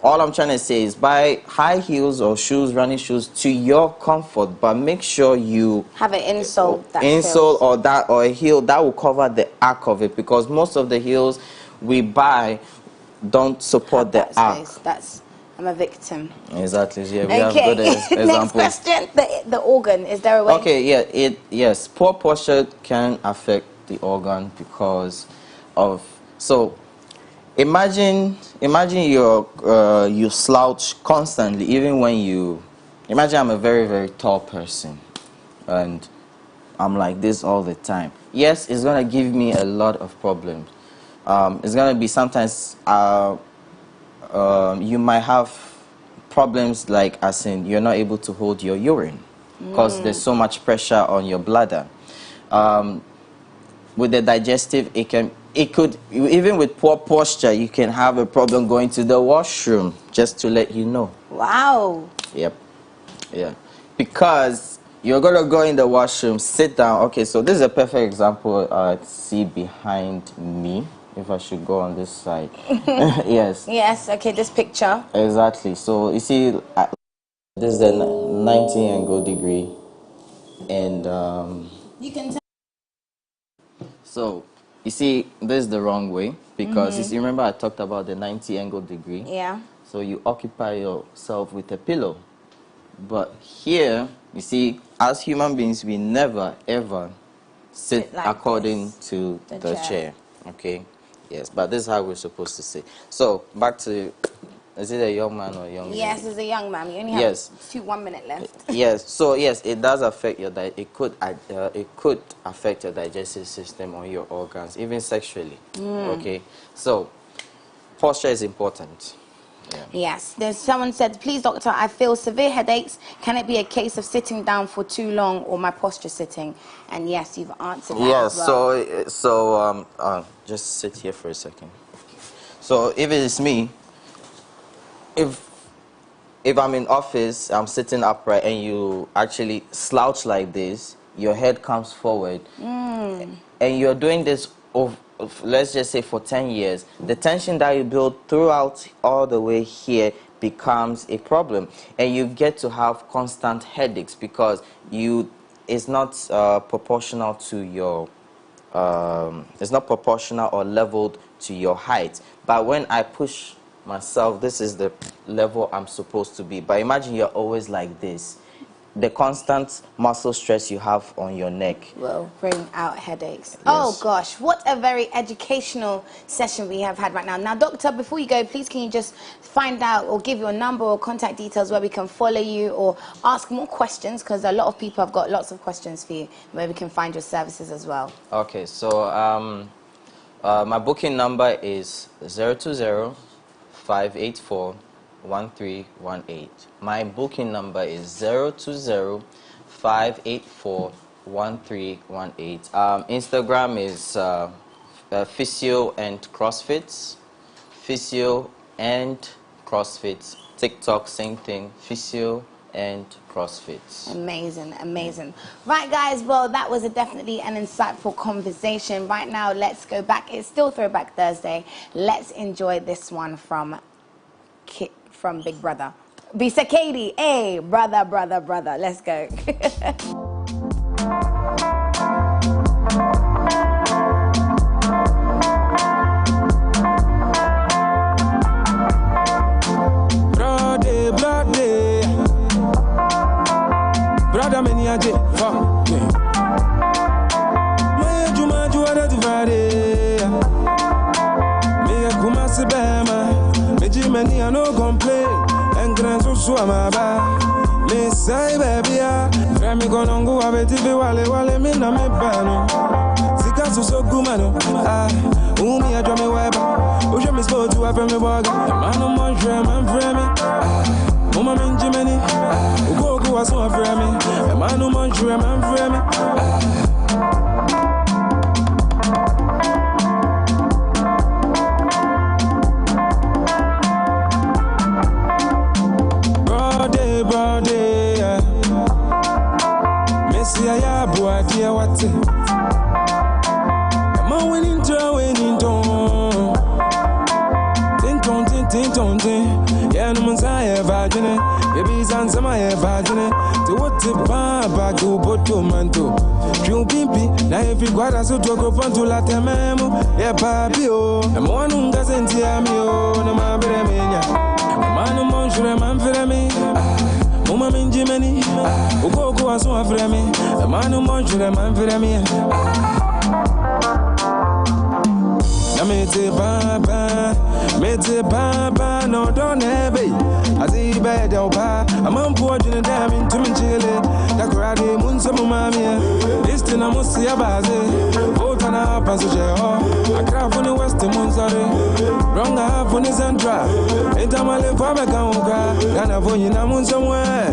All I'm trying to say is buy high heels or shoes, running shoes, to your comfort, but make sure you have an insole or a heel that will cover the arc of it, because most of the heels we buy don't support the arc. I'm a victim. Exactly. Yeah, we have good examples. Next question: the organ. Is there a way? Okay. Yeah. Yes. Poor posture can affect the organ because of Imagine you slouch constantly, even when you. Imagine I'm a very, very tall person, and I'm like this all the time. Yes, it's gonna give me a lot of problems. It's gonna be sometimes you might have problems like, as in, you're not able to hold your urine because there's so much pressure on your bladder. With the digestive, it could, even with poor posture, you can have a problem going to the washroom, just to let you know. Wow. Yep. Yeah. Because you're going to go in the washroom, sit down. Okay, so this is a perfect example. See behind me, if I should go on this side. Yes. Yes, okay, this picture. Exactly. So you see, this is a 90 angle degree. And you can tell. So you see, this is the wrong way, because you see, remember I talked about the 90 angle degree? Yeah. So you occupy yourself with a pillow. But here, you see, as human beings, we never ever sit like according to the chair. Okay? Yes, but this is how we're supposed to sit. So back to, is it a young man or a young lady? Yes, it's a young man. You only have 1 minute left. Yes, so yes, it does affect your it could affect your digestive system or your organs, even sexually. Okay, so posture is important. Yeah. Yes, there's someone said, please doctor, I feel severe headaches. Can it be a case of sitting down for too long or my posture sitting? And yes, you've answered that as well. So just sit here for a second. So if it is me, if I'm in office, I'm sitting upright, and you actually slouch like this, your head comes forward, and you're doing this let's just say for 10 years, the tension that you build throughout all the way here becomes a problem, and you get to have constant headaches because it's not proportional to your it's not proportional or leveled to your height. But when I push myself, this is the level I'm supposed to be. But imagine you're always like this. The constant muscle stress you have on your neck will bring out headaches. Yes. Oh gosh, what a very educational session we have had right now. Now, doctor, before you go, please can you just find out or give your number or contact details where we can follow you or ask more questions, because a lot of people have got lots of questions for you, where we can find your services as well. Okay, so my booking number is 020-584-1318. My booking number is 020-584-1318. Instagram is Physio and CrossFit. Physio and CrossFit. TikTok, same thing, physio and CrossFit. Amazing, amazing. Right, guys, well, that was definitely an insightful conversation. Right now, let's go back. It's still Throwback Thursday. Let's enjoy this one from Big Brother. Bisa Katie, hey, brother. Let's go. Brother, many a day, fuck me. My Juma, Juada, Friday. Me a Kumasi Bama, me Jimmy, I no complain. And Grand Suama, me say, baby, Remy Gonongo, I bet if you wale, me na me bano. Sikasu so gumano, Umi, I draw me weba. Oje me spoke to a family bag. Man, I'm on dream, I'm dreaming. Mama min Jimmy, Ugo was so afraid me. A man who wants you, a man for me. Brody, Messi, I have boy, dear, what's it? I'm winning, Tinton. Yeah, no one's I ever done it. Baby, Sans, I ever done it. To what the papa go, but to manto. You pimpy, now if you got us to talk upon to Latin memo. Yeah, papi, oh, and one who doesn't hear me, oh, no, my baby, man, no more, sure, man, for me. Mama min Jimmy, Ugo was so afraid me. A man no more, sure, man, for me. Mete baba, no don't have it. I see bed over. I'm on board in a damn into me chile. The karate moon some mamma. This thing I must see a baze. Both on a passenger. I craft on the western moon, sorry. Wrong half on the central. Ain't time I live for my ganga. Gonna phone you na moon somewhere.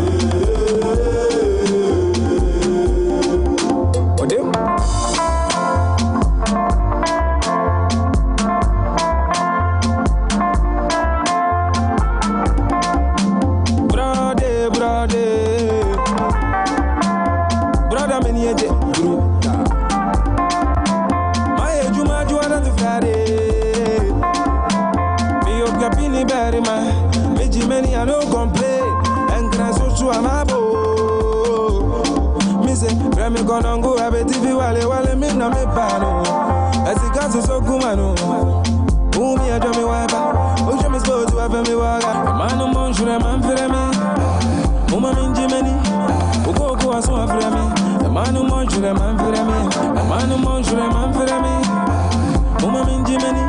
I no complain, and can I so to amabo? Miss Remy Gonongo, I bet if you wale, me na me pano. As it got so gumano. Umi, I draw me wiper. Ocean is supposed to have me water. A man no more, sure, a man for me. Mama min Jimmy, Ugo was so afraid me. A man no more, sure, a man for me. A man no more, sure, a man for me. Mama min Jimmy,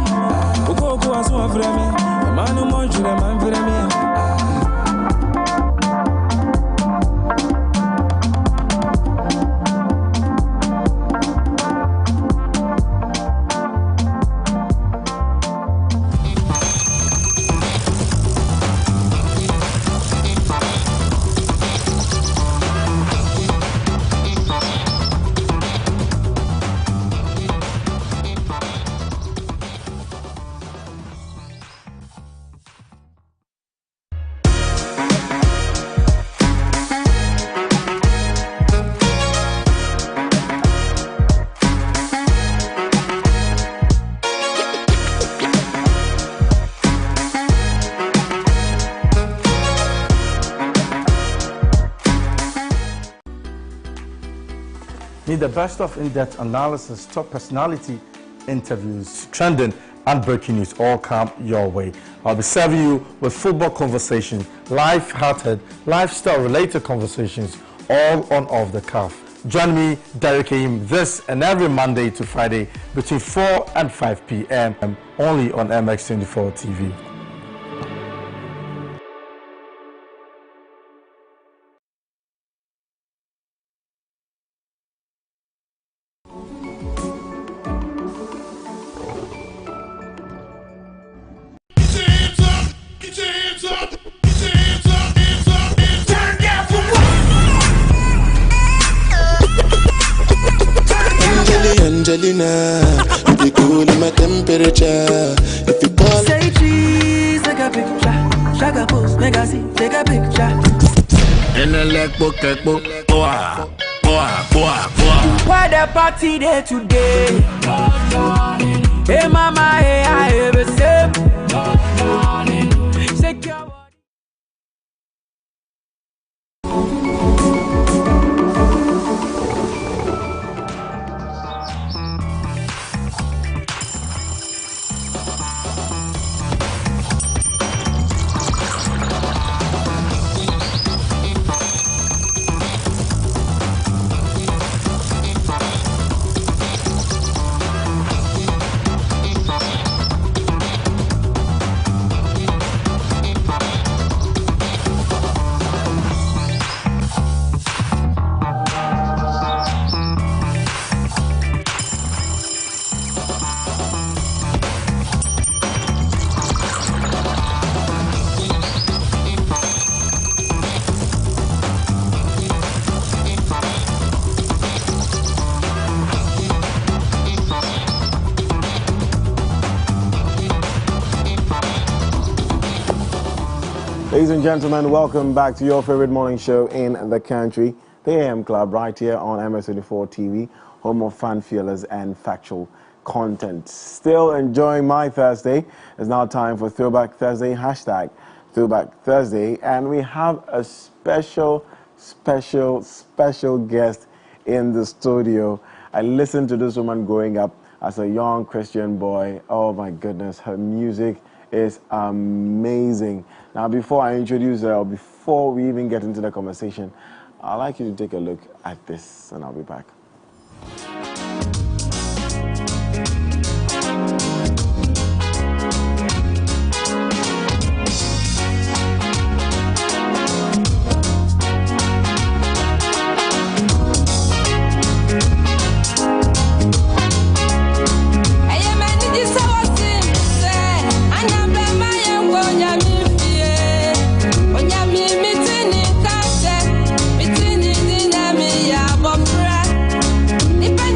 Ugo was so afraid me. A man no more, sure, a man for me. Need the best of in-depth analysis, top personality interviews, trending and breaking news all come your way. I'll be serving you with football conversations, life-hearted, lifestyle-related conversations, all on Off the Cuff. Join me, Derek Aim, this and every Monday to Friday between 4 and 5 p.m. only on MX24 TV. Angelina, you be cool in my temperature. If you call, say cheese, like a legacy, take a picture. In the leg book, boah. Why the party there today? Hey mama, hey I have a sip. Secure. Ladies and gentlemen, welcome back to your favorite morning show in the country, the AM Club, right here on MS24 TV, home of fan feelers and factual content. Still enjoying my Thursday. It's now time for Throwback Thursday, hashtag Throwback Thursday, and we have a special guest in the studio. I listened to this woman growing up as a young Christian boy. Oh my goodness, her music is amazing. Now, before I introduce her, or before we even get into the conversation, I'd like you to take a look at this, and I'll be back. If I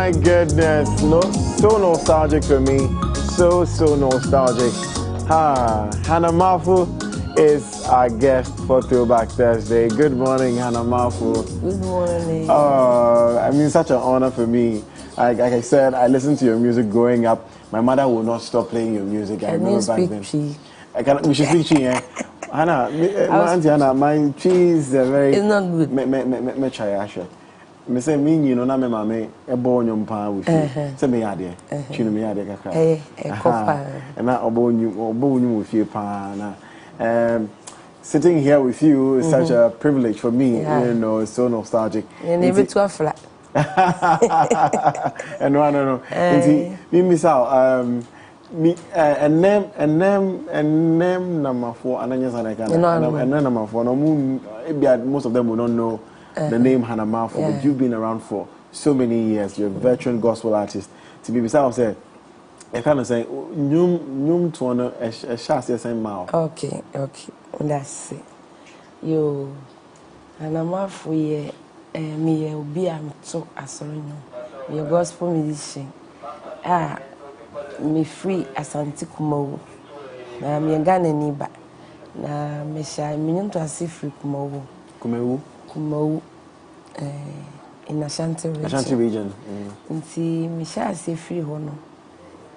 my goodness. No, so nostalgic for me. So nostalgic. Hannah Marfo is our guest for Throwback Thursday. Good morning, Hannah Marfo. Good morning. I mean, such an honor for me. Like I said, I listened to your music growing up. My mother will not stop playing your music. I remember back then. We should speak Chi, eh? Hannah, my auntie Hannah, my Chi is very... It's not good. Me try, actually. Me say me you know na me mama e bo nyom pa we fi say me yade chinu me yade kakra and na obo nyum we fi pa na sitting here with you is such a privilege for me. You know, it's so nostalgic and able to flat and no me miss out me and name number 4 ananya sanaka and number 4 no most of them will not know the name Hannah Marfo, but you've been around for so many years. You're a veteran gospel artist. To be beside said, I kind of say, "Nyum to honor a shas yes and mouth." Okay, that's it. You Hannah Marfo, me be am so asorino. Me a gospel musician. Me free asante kumawo. Na me Ghana ni ba. Na me sha me nyum to ase free kumawo. Kumawo. In Ashanti region. Nti me sha say free ho no.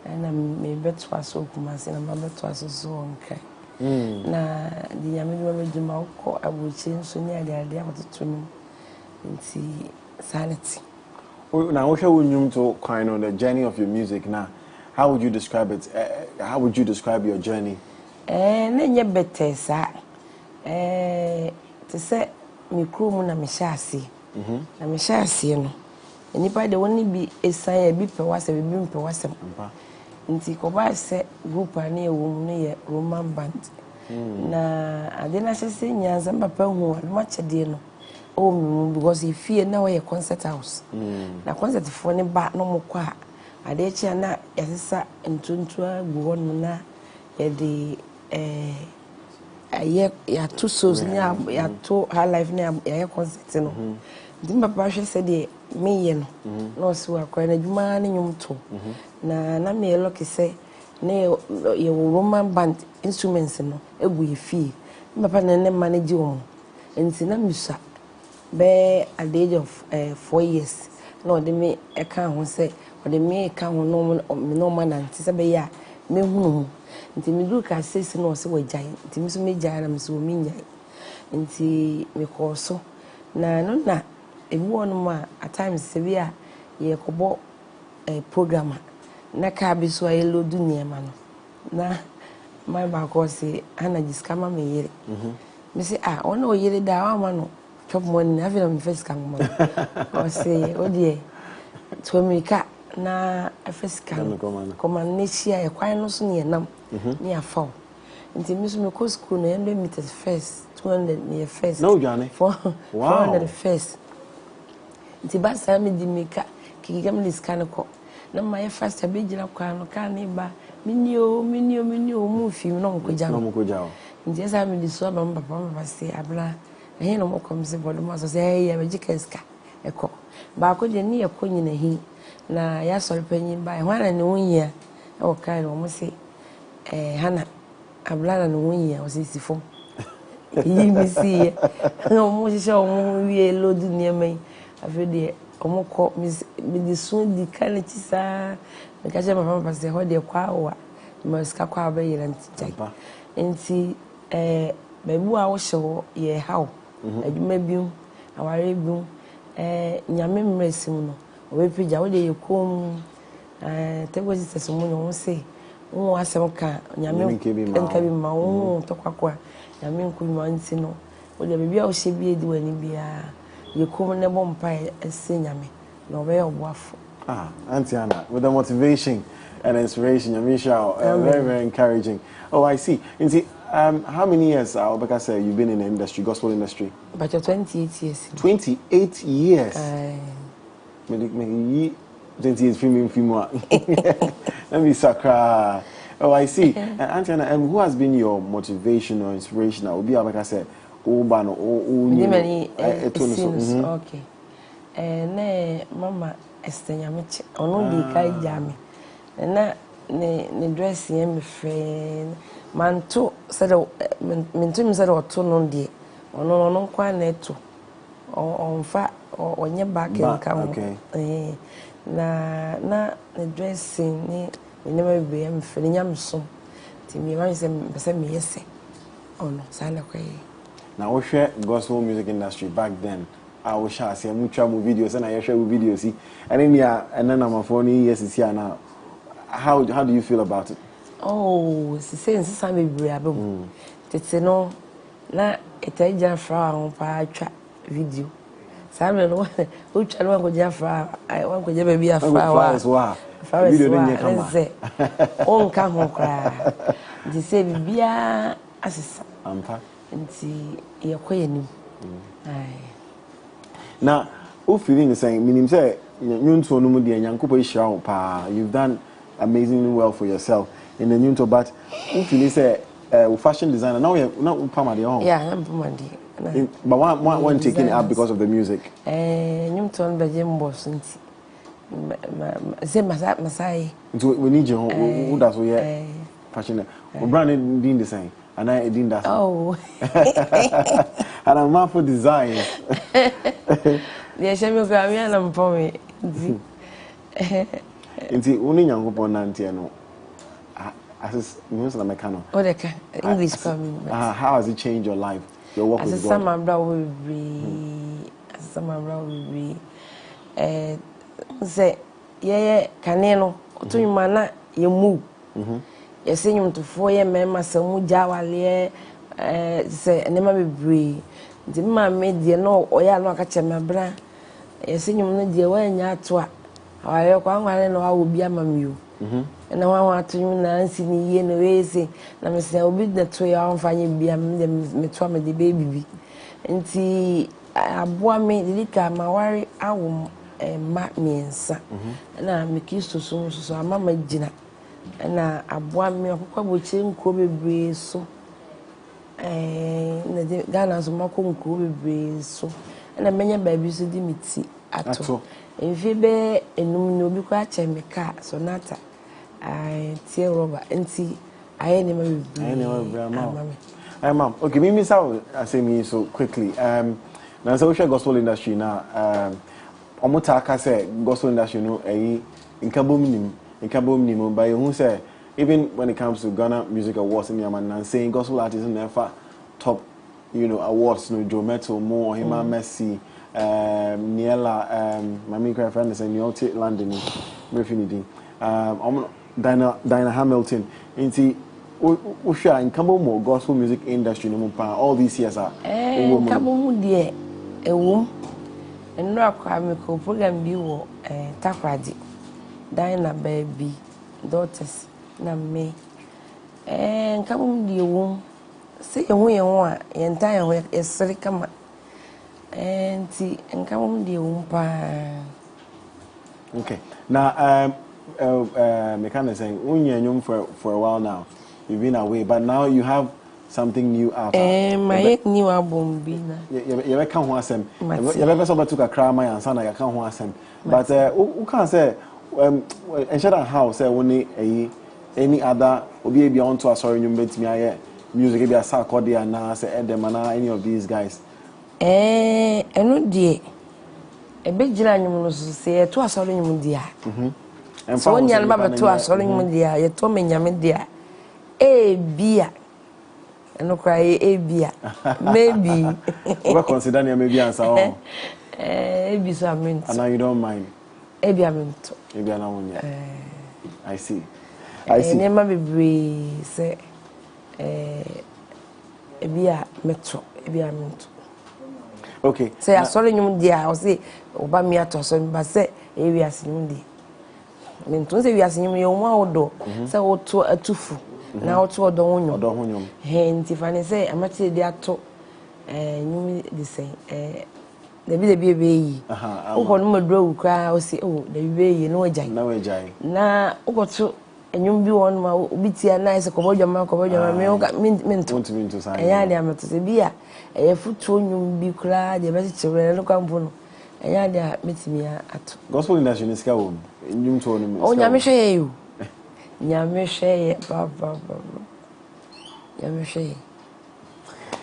Na me beto aso kumase na me beto aso so onkai. Na di nyame do me djuma ko abuchi nso ni ade akoto no. Nti sanity. Now what shall you to kind on the journey of your music now? How would you describe it? How would you describe your journey? Na nye better sa. To say me crew mu na me shasi na me shasi no enipa de woni bi esan bi pe wase bi mpe wase nti ko ba se group ani e wo mu no ye Roman band na ade na sese nyanza papa hu ma chede no o mu because e fie na we concert house na concert fo ne ba no mo kwa ade chi na yasesa ntuntu agu ho no na ye de ya two souls ya to her life na ya concert no dim papa hwe se de me ye no no so akwa na djuma na nyum to na me loki se na ye Roman band instruments no egu ye fie papa na ne manage wo enti na musa be at the age of 4 years no de me e kan ho se de me kan ho no man anti se be ya me hunu nti me du ka sesi no se wajai nti me so me jai na me so me nyai nti me ko so na no na ebi wonu ma at times se bia ye kobo programmer na ka bi so ay lodu niema no na my ba ko se ana jiskama me yire me se ona o yire da wa ma no chop money na fi na me first kan mo o se o die to me ka na first kan koma nechia e kwan no so ne nam ni afa nti mi so me ko school no 100 meters first 200 near first no Johnny 400 first nti ba sa mi di mi ka kiki me scan ko na ma ye first abi gina kwa no ka ne ba minio mu fi no mo ko ja nti sa mi di so ba papa se abla he no mo kom se bodo mo so se ya be jikeska e ko ba ko je ni e ko nyina hi na ya sori panyin ba hwana ne wonyia e o kai no mo se Hannah abla na wonyia o se sifom yi mi si no mo se o mo wie lodu niamai afede o mo ko mi di sun di kan ti sa me ka je papa se ho de kwa wa mo ska kwa ba yira nti enti bebu a wo hye ye hawo adwuma biu aware biu nyame mresim no we pija wo de yekom tego sisters mo no se wo asem ka nyame nka bi ma wo to kwakwa nyame nku bi ma nti no wo de bibia wo hye bi edi wani bia yekom ne bompa ese nyame no be oboafo Auntie Hannah, with the motivation and inspiration, very, very encouraging. Oh, I see. And see, how many years, Obeka said, you've been in the industry, gospel industry? But 28 years. 28 years? 28 years, let me sakra. Oh, I see. And Auntie Hannah, who has been your motivation or inspiration? Obi Obeka said, okay. Ne mama Estenya meche ono di kai jami na ne dress ye me friend manto said minto mi said oto no de ono kwa na eto onfa onye back in come na ne dressing ni never be am friend nyamso ti mi wan se me yese ono sana kwa na wo hwe gospel music industry back then I was sure see mutual videos and I share videos see and then I'm phone yes is here now. How do you feel about it? Oh, say some be abem. Tete no na etaja fra ho pa twa video. Sabe no o twa no ko ja fra I wan ko ja ba bi afra wa. Video ni nyeka ma. On ka ho kra. Di say bibia asesa. Ampa. Nti ye koyenim. Ai. Now, who feeling is saying, meaning say, you've done amazingly well for yourself in the new to, but who feeling say, fashion designer now you're not Pamadi home. Yeah, I'm Pamadi. But one taking it up because of the music. Newton Bajim boss, say Masai. We need you. Who does we fashion? Brandon didn't the same. And I didn't that. Oh. And I'm Marfo design. The Shami Grammy and I'm for me. Inti only young upon Nantiano. As Muslim mechanic. Oh, the English coming. How has it changed your life? Your work with God? As a summer brow will be. As a summer brow will be. Say, yeah, Caneno. To you, mana, you move. Yes, you to 4 years, Mamma, some Jawale, say, never be brave. The man made the no, or ya no catch my bra. Yes, you know, dear, when you're twa. I know I will be a mammy. And I want to you, Nancy, me in a way, say, let me say, I'll be the 2 year find you be a me to the baby. And see, I bought me the liquor, my worry, I will mark me and son. And I make used to so I'm Mamma Gina. Na abua me akokwa nkro bebre so na de Ghana so makọ nkro bebre so na menye baabi so di miti ato enfi be enum no bi kwa chemical sonata tie rubber enti aye ne ma bebre ma'am okay me say me so quickly na so share gospel industry now omota aka say gospel industry no nkabom nim but who say even when it comes to Ghana Music Awards in Yaman and saying gospel artists never top awards no Joe Metal more Hima Messi Niela my friend is in New York London Infinity Dinah Hamilton inti usha in kabo more gospel music industry no pa all these years are kabo mu de ewum enro akwa me ko program bi wo Takradi Dinah baby daughters na me nkabum die wom se yehu a yenta yehu esere kama enti nkabum die wom pa. Okay, now me kind of saying unyanyum for a while now you've been away but now you have something new out my new album bi na you can ho asem you ever so to kakra my answer na you can ho asem but who can say ensure how say when any other obi be on to sorry you betimi aye music be asa accordia na say edem na any of these guys eno die e be gira nyum no so say to asori nyum dia so when yan ba to asori nyum dia ye to menyame dia bia eno cry bia maybe we consider na maybe answer on bi so amint and now you don't mind bia amint bia na wonya I see nema bebre say bia metro bia amint. Okay. Say asori nyum dia o say oba mi ato so ba say wi asinyum dia. Me nton say wi asinyum ye won awodo say wo to atufu na wo to odo wonyum. He nti fa ne say amati dia to nyum di say the be yi. O ko no madro kra o say o the be yi no wajai. Na o ko to enyum bi won ma obi tia na say ko bodwama me o ga minto say ya dia meto say bia futu nyum bi kra de be chire no kwampo no Eya dia metimi ato. Gospel industry is ka won. Enyum to no. Oh nyame hwe you. Nyame hwe ba. Nyame hwe.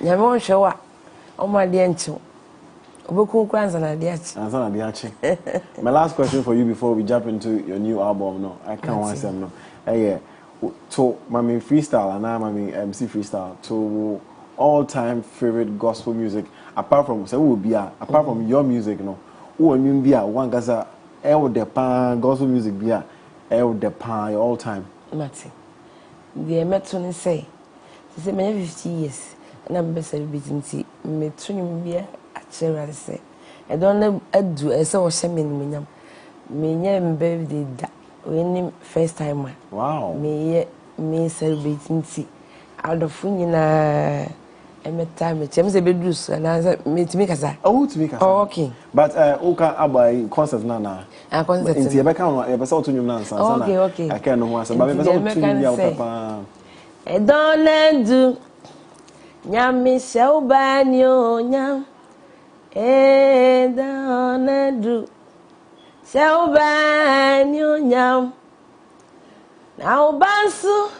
Nyame won hwe wa. O ma de enchi. Obeku kwanza na de achi. Answer na de achi. My last question for you before we jump into your new album no. I can't want them no. Yeah. To mami freestyle and mami MC freestyle to all-time favorite gospel music apart from apart from your music no. Who nyum bia one gaza the pan gospel music bia the pan your all time. Mati. The meto ni say me 50 years na me celebrating ti me tunyum bia actually say I don't do ese wo hye me nyam me nyam birthday da when first time wow me celebrating ti adofo nyina time me say be do so na me timi kasa okay but oka abai concert na concert nti e be kan e be say otunyum na nsa na okay I can no ho asa but me be say otunyum ya papa e don't do nyami shaubanyo nyam e don't do shaubanyo nyam na ubansu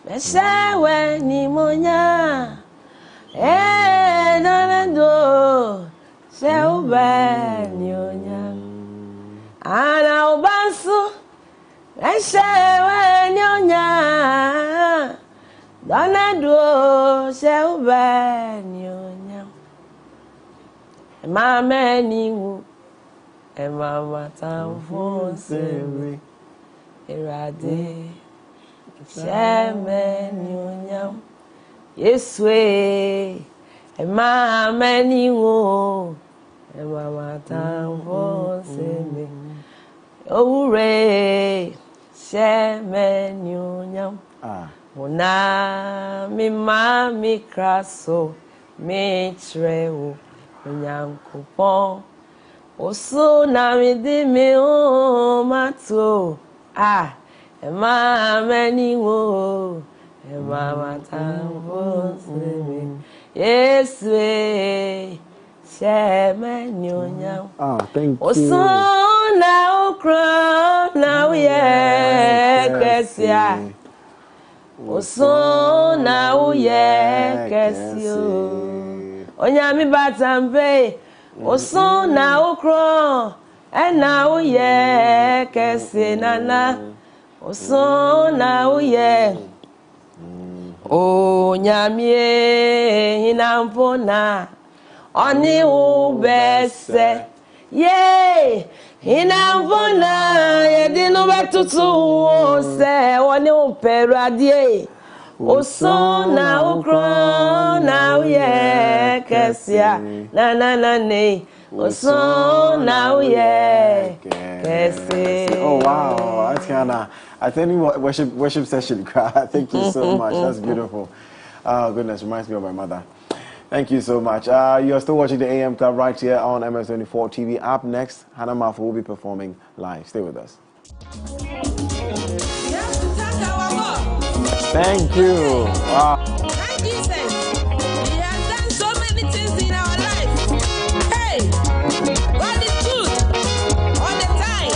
meshawe ni monya don't do shaubanyo nyam ana ubansu meshawe ni monya Donado Selvanyo Mama Ningu Mama Tamfonse Erade Shemenyo Yeswe Mama Ningu Mama Tamfonse Ore Shemenyo Ona mi mami kraso mi treo nyankopon oso na mi di mi o mato e ma meni wo e ma matambo se Yesu she meni onyam thank you oso na okro na uye kesia Oso na uye kesio Onyami batambe Oso na ukro na uye kesi nana Oso na uye Onyami inampona Oni ubese Yay Inavona yedino betutu se woni operu adie oso na ukro na uye kesia na ne oso na uye kesi. Oh wow, that's kinda I think worship session. Thank you so much. That's beautiful. Oh goodness, reminds me of my mother. Thank you so much. You're still watching the AM Club right here on MS24 TV. Up next, Hannah Marfo will be performing live. Stay with us. Thank you. Wow. Thank Jesus. He has done so many things in our life. Hey, God is good all the time.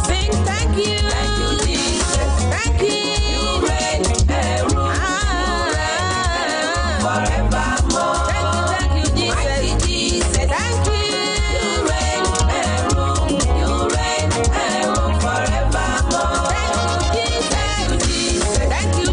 Sing thank you. Thank you, Jesus. Thank you. You reign and rule forevermore. Thank you, Jesus. Mighty Jesus. Thank you. You reign and rule. You reign and rule forevermore. Thank you, Jesus. Thank you,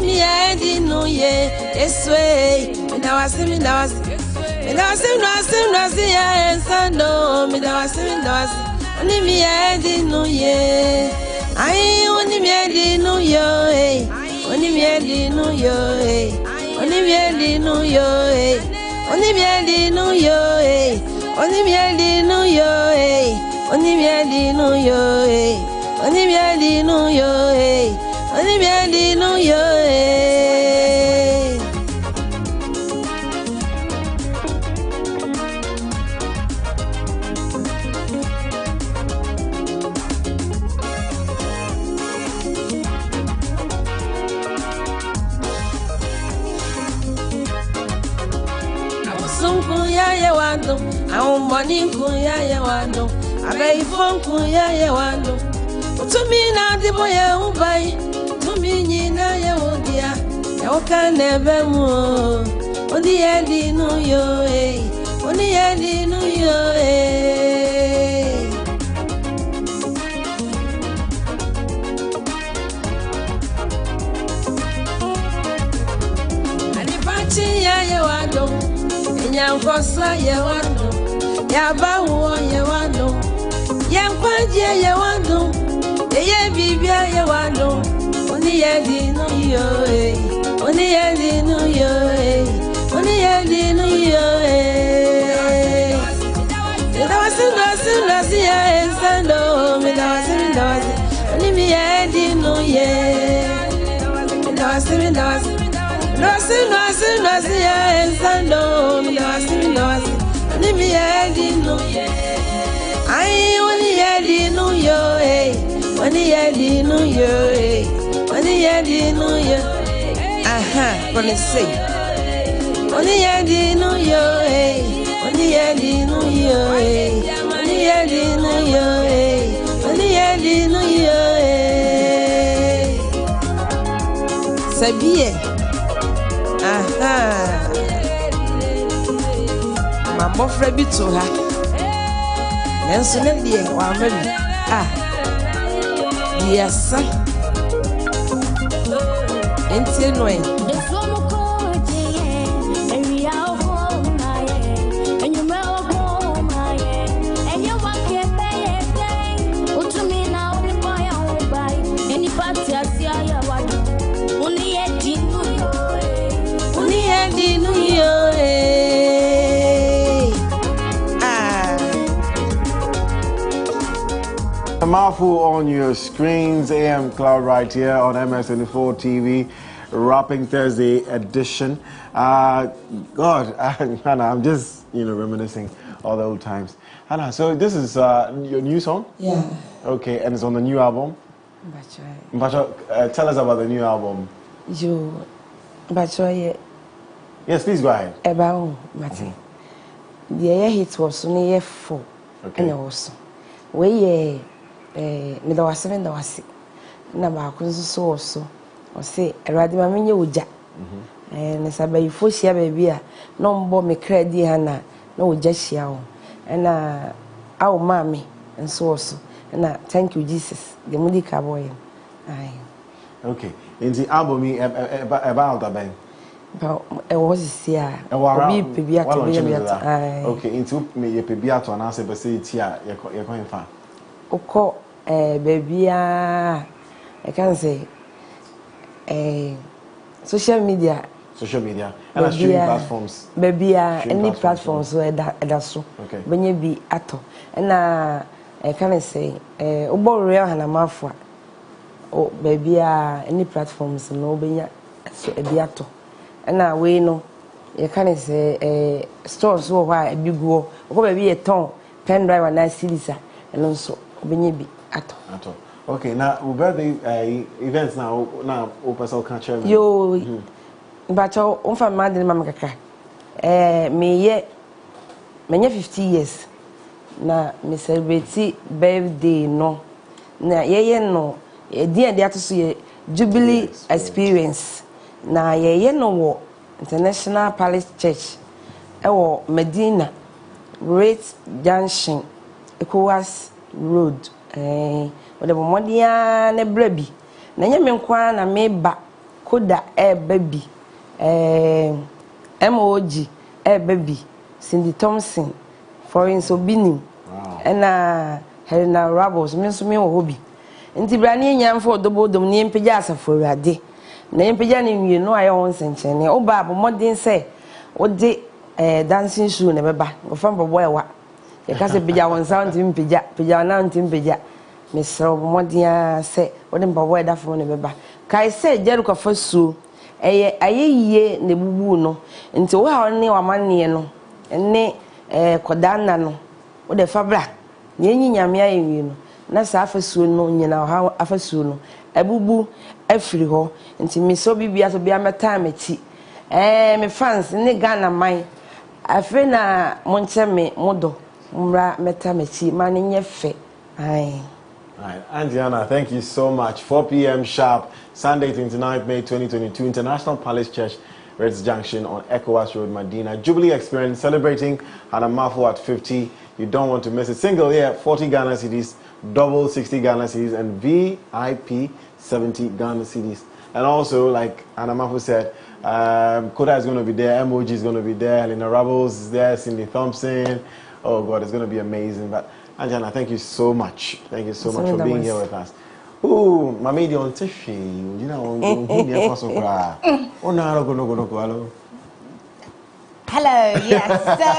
me I didn't know ye. Yes way. Me now I see me now I see. Me now I see no I see no I see ya and sando. Me now I see me now I see. Only me I didn't know ye. I only me I didn't know yo. Only me I didn't know yo. Only me I didn't know yo. Only me I didn't know yo. Only me I didn't know yo. Only me I didn't know yo. Only me I didn't know yo. Only me I didn't know yo. I'm money kuya ya wano. Abe ifon kuya ya wano. To me now the boy ya ubai. To me nyina ya odia. Ya waka nebe mo. Oni edi no yo eh. Oni edi no yo eh. Ani pachi ya wano. Nyankosa ya wano. Ya bawo ye wano, ya kwaje ye wano, ye bibia ye wano, oni ye di no yo oni ye di no yo oni ye di no yo Da wasi ya ensando, me da wasi, oni mi ye di no ye, da wasi ya ensando, me da wasi. Only me I didn't know ye. I only I didn't know yo. Only I didn't know yo. Only I didn't know yo. Aha, gonna say. Only I didn't know yo. Only I didn't know yo. Only I didn't know yo. Only I didn't know yo. Sabie. Aha. My boyfriend be to her. Nancy, dear, one baby. Yes, sir. Ain't you knowing? Marfo on your screens, AM Cloud right here on MS24 TV, Wrapping Thursday edition. God, Hannah, I'm just, reminiscing all the old times. Hannah, so this is your new song? Yeah. Okay, and it's on the new album? Bacho, tell us about the new album. Bacho, yes, please go ahead. About Martin. The year hit was near 4. Okay. And also, we me da wase na ba ko so o se erade ma menye oja ne sabai fo hia ba bia no mbo me kredi ha na oja hia ho na awo ma me nso so na thank you Jesus the medical boy ai okay in the album about that band was sia obi pebia to be ai okay into me ye pebia to na se be say ti a ye ko infa oko baby I can say social media and streaming platforms baby any platforms where that so when you be ato and I can say obo real hana Marfo oh baby any platforms no benya so e be ato and we no you can say stores so why big go baby a ton pen drive na series and also benye bi ato okay now we birthday events now o person can share yo but on fa mad mama kaka me 50 years na me celebrate birthday no na ye no dia ato so ye jubilee experience na ye no wo International Palace Church ewo Medina Great Junction ECOWAS Road whatever modia ne blabi na nya me kwa na me ba Koda baby MOG baby Cindy Thompson Florence Obini and Helena Rabos means me hobby. Nti brani nyam for double dom ni mpija asafo rade na mpija ni wie no aye won senchene o ba modern say o de dancing shoe na beba go fam bobo ewa ye ka se pija won sound mpija na mpija me so modern say o de bobo da fo na beba kai say jeru ko fa suo aye ne bubu no nti wo ha ne wa manne no ne kodana no o de fabra ni enyi nyame aye wie no na sa afasuo no nyina ha afasuo no abubu afiri ho nti me so bibia so bia meta mechi me fans ne Ghana man afi na monche me modo mra meta mechi man nye fe ai. Right, Angiana, thank you so much. 4 p.m. sharp, Sunday, 29th May 2022, International Palace Church, Reds Junction on ECOWAS Road, Medina. Jubilee Experience celebrating Hannah Marfo at 50. You don't want to miss it. Single, yeah, 40 Ghana cedis, double 60 Ghana cedis, and VIP 70 Ghana cedis. And also, like Hannah Marfo said, Koda is going to be there, MOG is going to be there, Helena Rabos is there, Cindy Thompson. Oh God, it's going to be amazing. But Anjana, thank you so much. Thank you so much for being here with us. Ooh, my lady on Tiffy, you know, Hello, yes. So,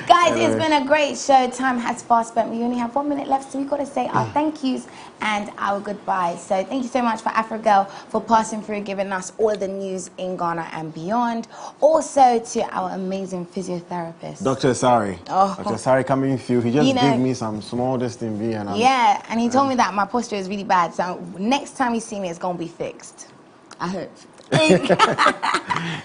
guys, it's been a great show. Time has fast spent. We only have 1 minute left, so we've got to say our thank yous and our goodbyes. So, thank you so much for Afrigirl for passing through, giving us all the news in Ghana and beyond. Also, to our amazing physiotherapist, Dr. Sari. Oh. Dr. Sari coming through. He just gave me some small distance V, and and he told me that my posture is really bad. So, next time you see me, it's going to be fixed. I hope.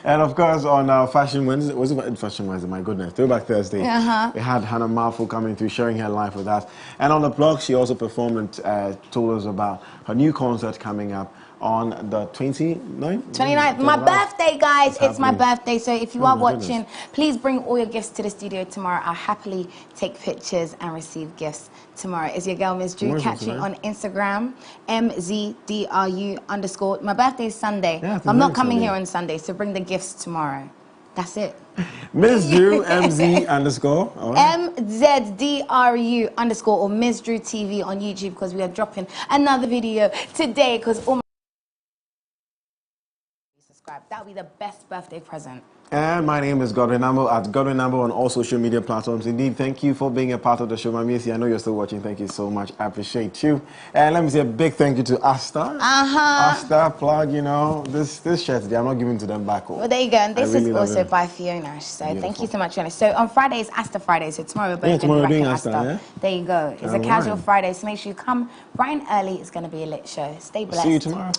And of course, on Fashion Wednesday, was it Fashion Wednesday? My goodness, Throwback Thursday. We had Hannah Marfo coming through, sharing her life with us. And on the blog, she also performed and told us about her new concert coming up on the 29th? 29th. My birthday, guys. It's my birthday. So if you are watching, please bring all your gifts to the studio tomorrow. I'll happily take pictures and receive gifts tomorrow. It's your girl, Ms. Drew. Catch me on Instagram, MZDRU_. My birthday is Sunday. Yeah, I'm not coming here on Sunday, so bring the gifts tomorrow. That's it. Ms. Drew, MZ_. MZDRU_ or Ms. Drew TV on YouTube, because we are dropping another video today, because all my subscribe. That would be the best birthday present. And my name is Godwin Nambo at Godwin Nambo on all social media platforms. Indeed, thank you for being a part of the show, Mamiesi. I know you're still watching. Thank you so much. I appreciate you. And let me say a big thank you to Asta. Asta, plug, you know, this shirt, I'm not giving to them back. Well, there you go. And this is also by Fiona. So thank you so much, Fiona. So on Friday is Asta Friday. So tomorrow we're both going to be Asta. Yeah? There you go. It's a casual Friday. So make sure you come bright and early. It's going to be a lit show. Stay blessed. See you tomorrow.